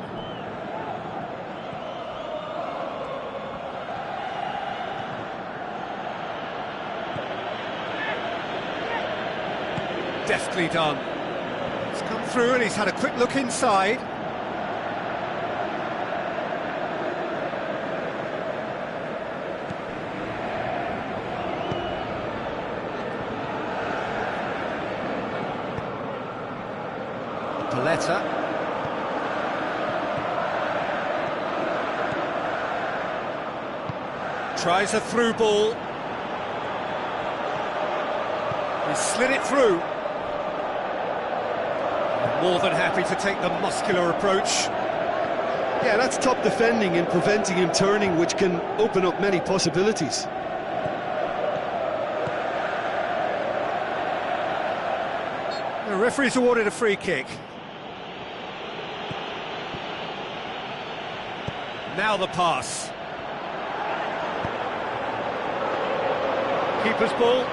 Deftly done. He's come through and he's had a quick look inside. Paletta. Tries a through ball. He slid it through. More than happy to take the muscular approach. Yeah, that's top defending and preventing him turning, which can open up many possibilities. The referee's awarded a free kick. Now the pass. Keeper's ball.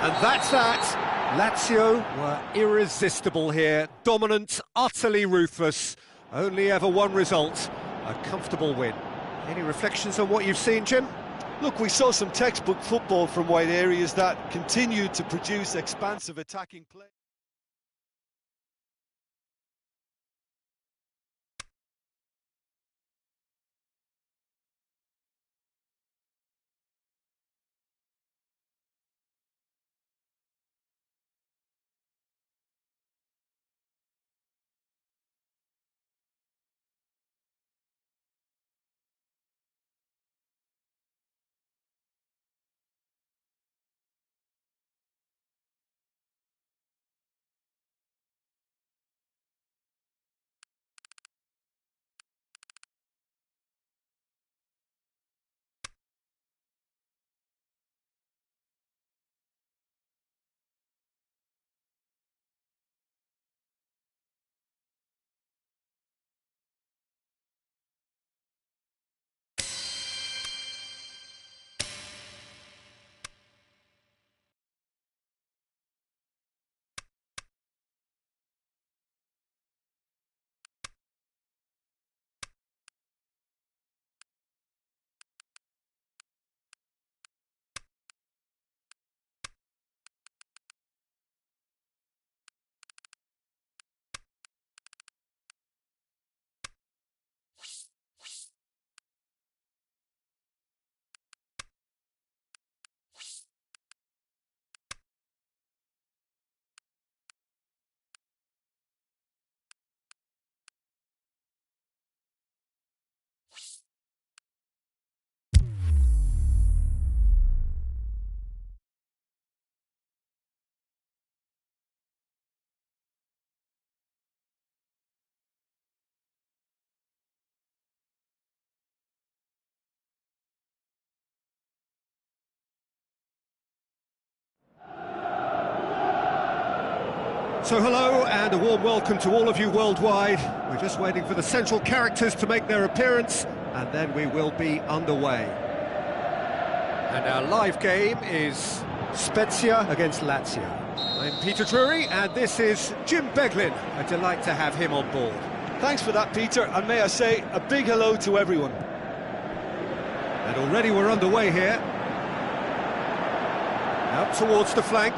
And that's that. Lazio were irresistible here. Dominant, utterly ruthless. Only ever one result. A comfortable win. Any reflections on what you've seen, Jim? Look, we saw some textbook football from wide areas that continued to produce expansive attacking play. So hello and a warm welcome to all of you worldwide. We're just waiting for the central characters to make their appearance and then we will be underway. And our live game is Spezia against Lazio. I'm Peter Drury, and this is Jim Beglin. A delight to have him on board. Thanks for that, Peter, and may I say a big hello to everyone. And already we're underway here. Out towards the flank.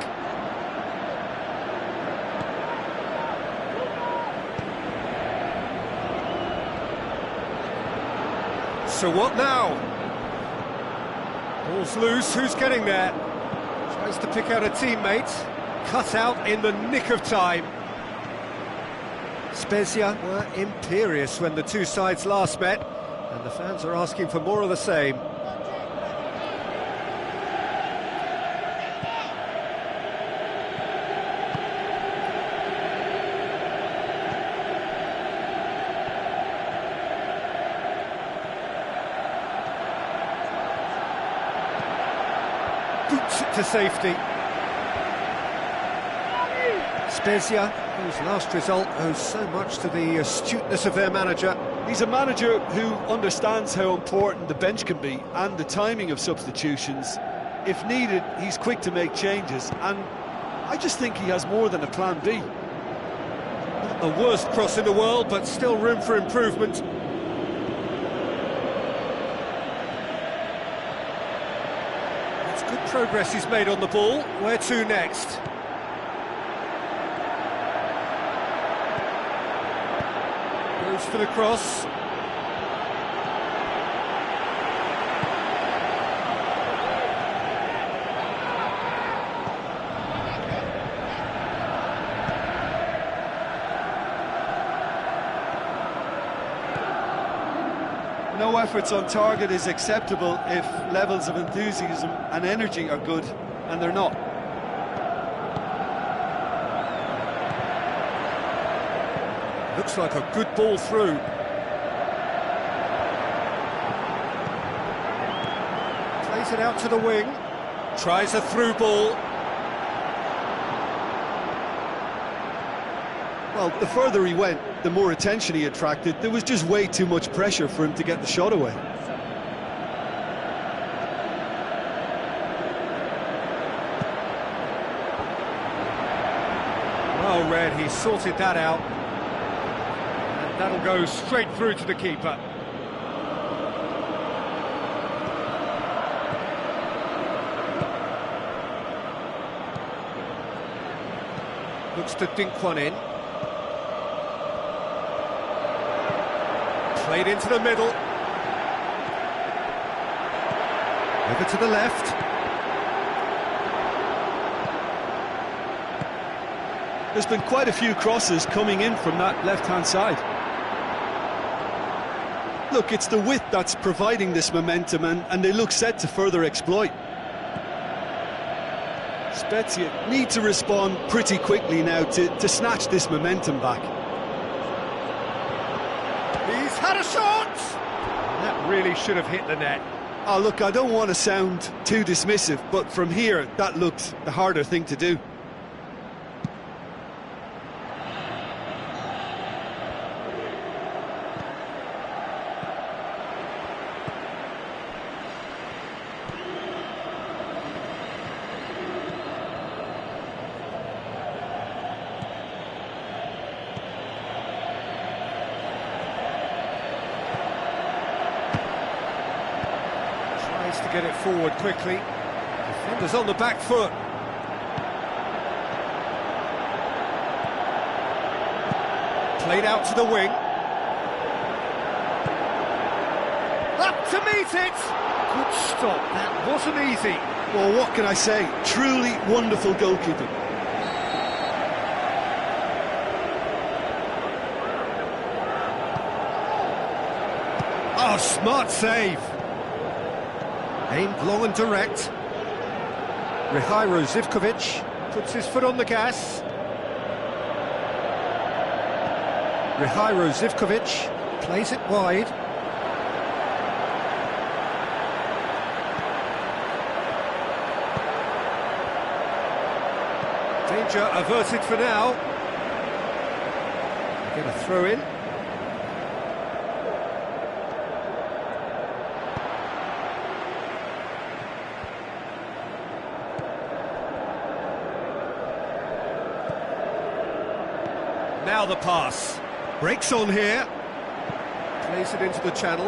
So what now? Ball's loose, who's getting there? Tries to pick out a teammate. Cut out in the nick of time. Spezia were imperious when the two sides last met, and the fans are asking for more of the same. Boots it to safety. Spezia, whose last result owes so much to the astuteness of their manager. He's a manager who understands how important the bench can be and the timing of substitutions. If needed, he's quick to make changes, and I just think he has more than a plan B. Not the worst cross in the world, but still room for improvement. It's good progress he's made on the ball. Where to next? Goes for the cross. No efforts on target is acceptable if levels of enthusiasm and energy are good, and they're not. Looks like a good ball through. Plays it out to the wing. Tries a through ball. Well, the further he went, the more attention he attracted. There was just way too much pressure for him to get the shot away. Well read, he sorted that out. And that'll go straight through to the keeper. Looks to dink one in. Played into the middle. Over to the left. There's been quite a few crosses coming in from that left-hand side. Look, it's the width that's providing this momentum, and they look set to further exploit. Spezia need to respond pretty quickly now to snatch this momentum back. He's had a shot! That really should have hit the net. Oh, look, I don't want to sound too dismissive, but from here, that looked the harder thing to do. To get it forward quickly. Defenders on the back foot. Played out to the wing. Up to meet it! Good stop, that wasn't easy. Well, what can I say? Truly wonderful goalkeeping. Oh, smart save. Aimed long and direct. Mihailo Zivkovic puts his foot on the gas. Mihailo Zivkovic plays it wide. Danger averted for now. Get a throw in. Now the pass. Breaks on here. Plays it into the channel.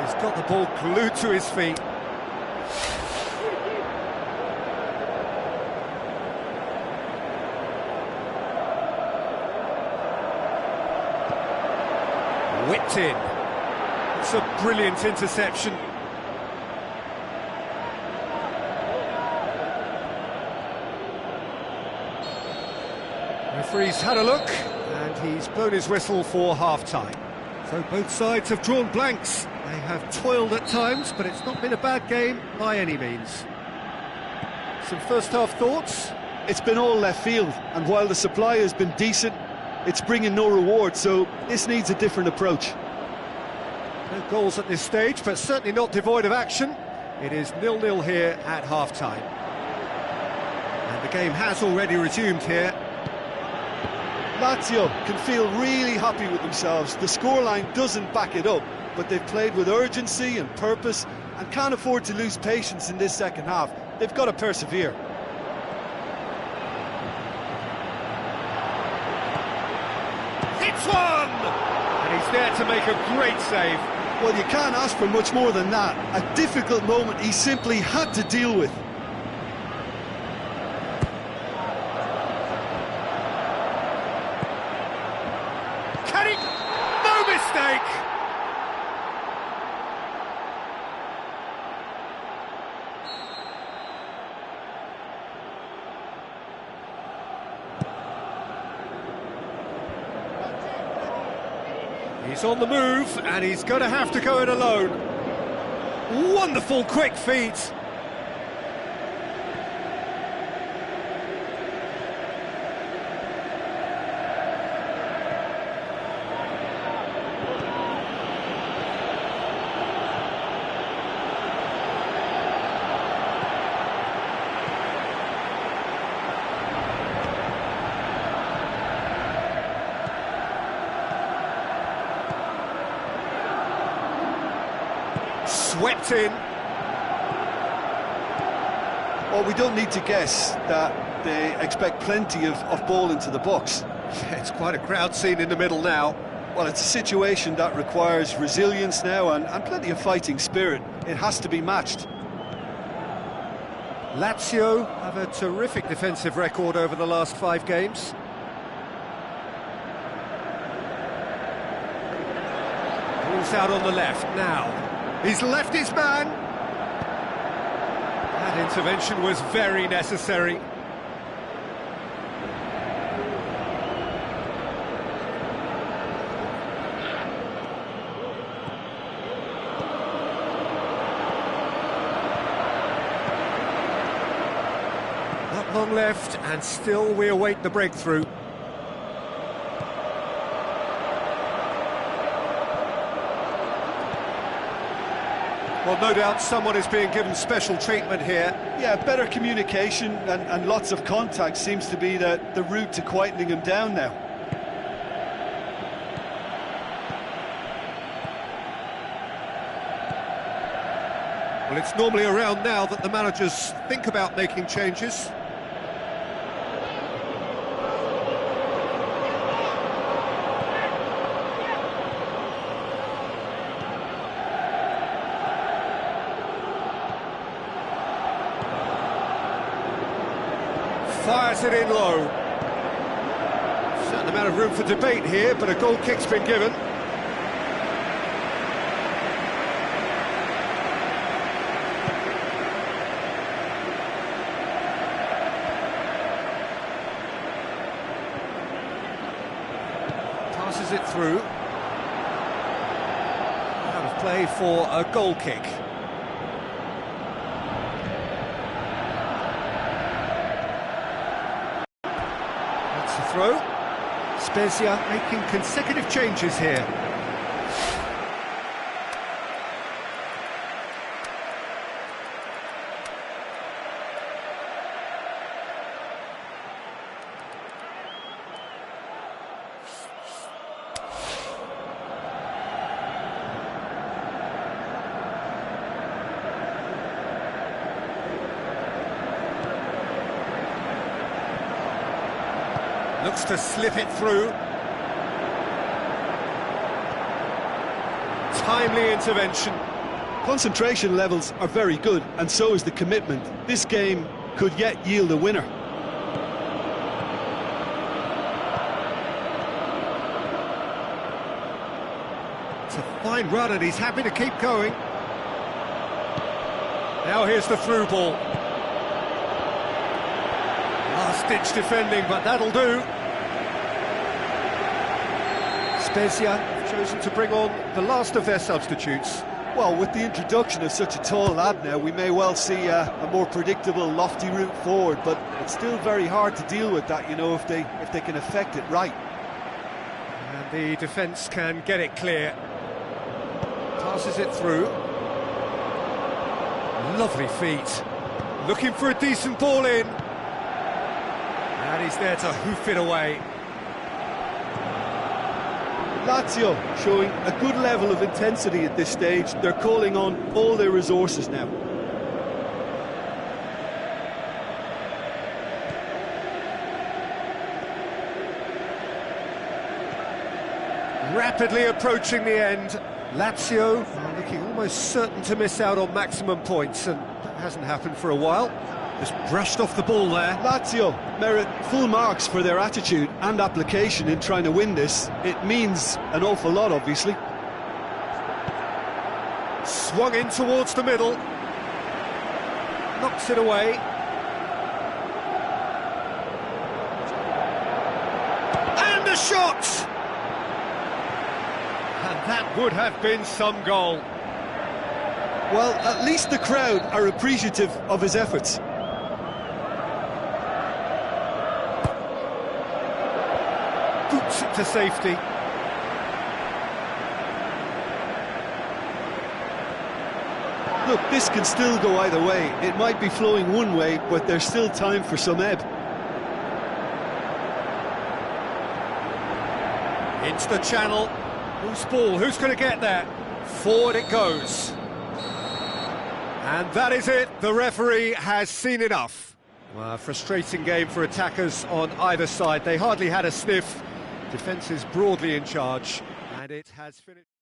He's got the ball glued to his feet. Whipped in. It's a brilliant interception. Referee's had a look, and he's blown his whistle for half-time. So both sides have drawn blanks. They have toiled at times, but it's not been a bad game by any means. Some first-half thoughts? It's been all left field, and while the supply has been decent, it's bringing no reward, so this needs a different approach. No goals at this stage, but certainly not devoid of action. It is 0-0 here at half-time. And the game has already resumed here. Lazio can feel really happy with themselves. The scoreline doesn't back it up, but they've played with urgency and purpose and can't afford to lose patience in this second half. They've got to persevere. Hits one! And he's there to make a great save. Well, you can't ask for much more than that. A difficult moment he simply had to deal with. Can he? No mistake! He's on the move, and he's going to have to go it alone. Wonderful quick feet. Swept in. Well, we don't need to guess that they expect plenty of ball into the box. It's quite a crowd scene in the middle now. Well, it's a situation that requires resilience now and plenty of fighting spirit. It has to be matched. Lazio have a terrific defensive record over the last 5 games. Ball's out on the left now. He's left his man. That intervention was very necessary. Not long left, and still we await the breakthrough. Well, no doubt someone is being given special treatment here. Yeah, better communication and lots of contact seems to be the route to quietening him down now. Well, it's normally around now that the managers think about making changes. Fires it in low. Certain amount of room for debate here, but a goal kick's been given. Passes it through. Out of play for a goal kick. Throw. Spezia making consecutive changes here. Looks to slip it through. Timely intervention. Concentration levels are very good, and so is the commitment. This game could yet yield a winner. It's a fine run, and he's happy to keep going. Now here's the through ball. Last-ditch defending, but that'll do. Spezia have chosen to bring on the last of their substitutes. Well, with the introduction of such a tall lad now, we may well see a more predictable, lofty route forward, but it's still very hard to deal with that, you know, if they can effect it right. And the defence can get it clear. Passes it through. Lovely feet. Looking for a decent ball in. And he's there to hoof it away. Lazio showing a good level of intensity at this stage. They're calling on all their resources now. Rapidly approaching the end. Lazio are looking almost certain to miss out on maximum points, and that hasn't happened for a while. Just brushed off the ball there. Lazio merit full marks for their attitude and application in trying to win this. It means an awful lot, obviously. Swung in towards the middle. Knocks it away. And a shot! And that would have been some goal. Well, at least the crowd are appreciative of his efforts. Boots it to safety. Look, this can still go either way. It might be flowing one way, but there's still time for some ebb. Into the channel. Whose ball? Who's going to get there? Forward it goes. And that is it. The referee has seen enough. Well, a frustrating game for attackers on either side. They hardly had a sniff. Defence is broadly in charge, and it has finished.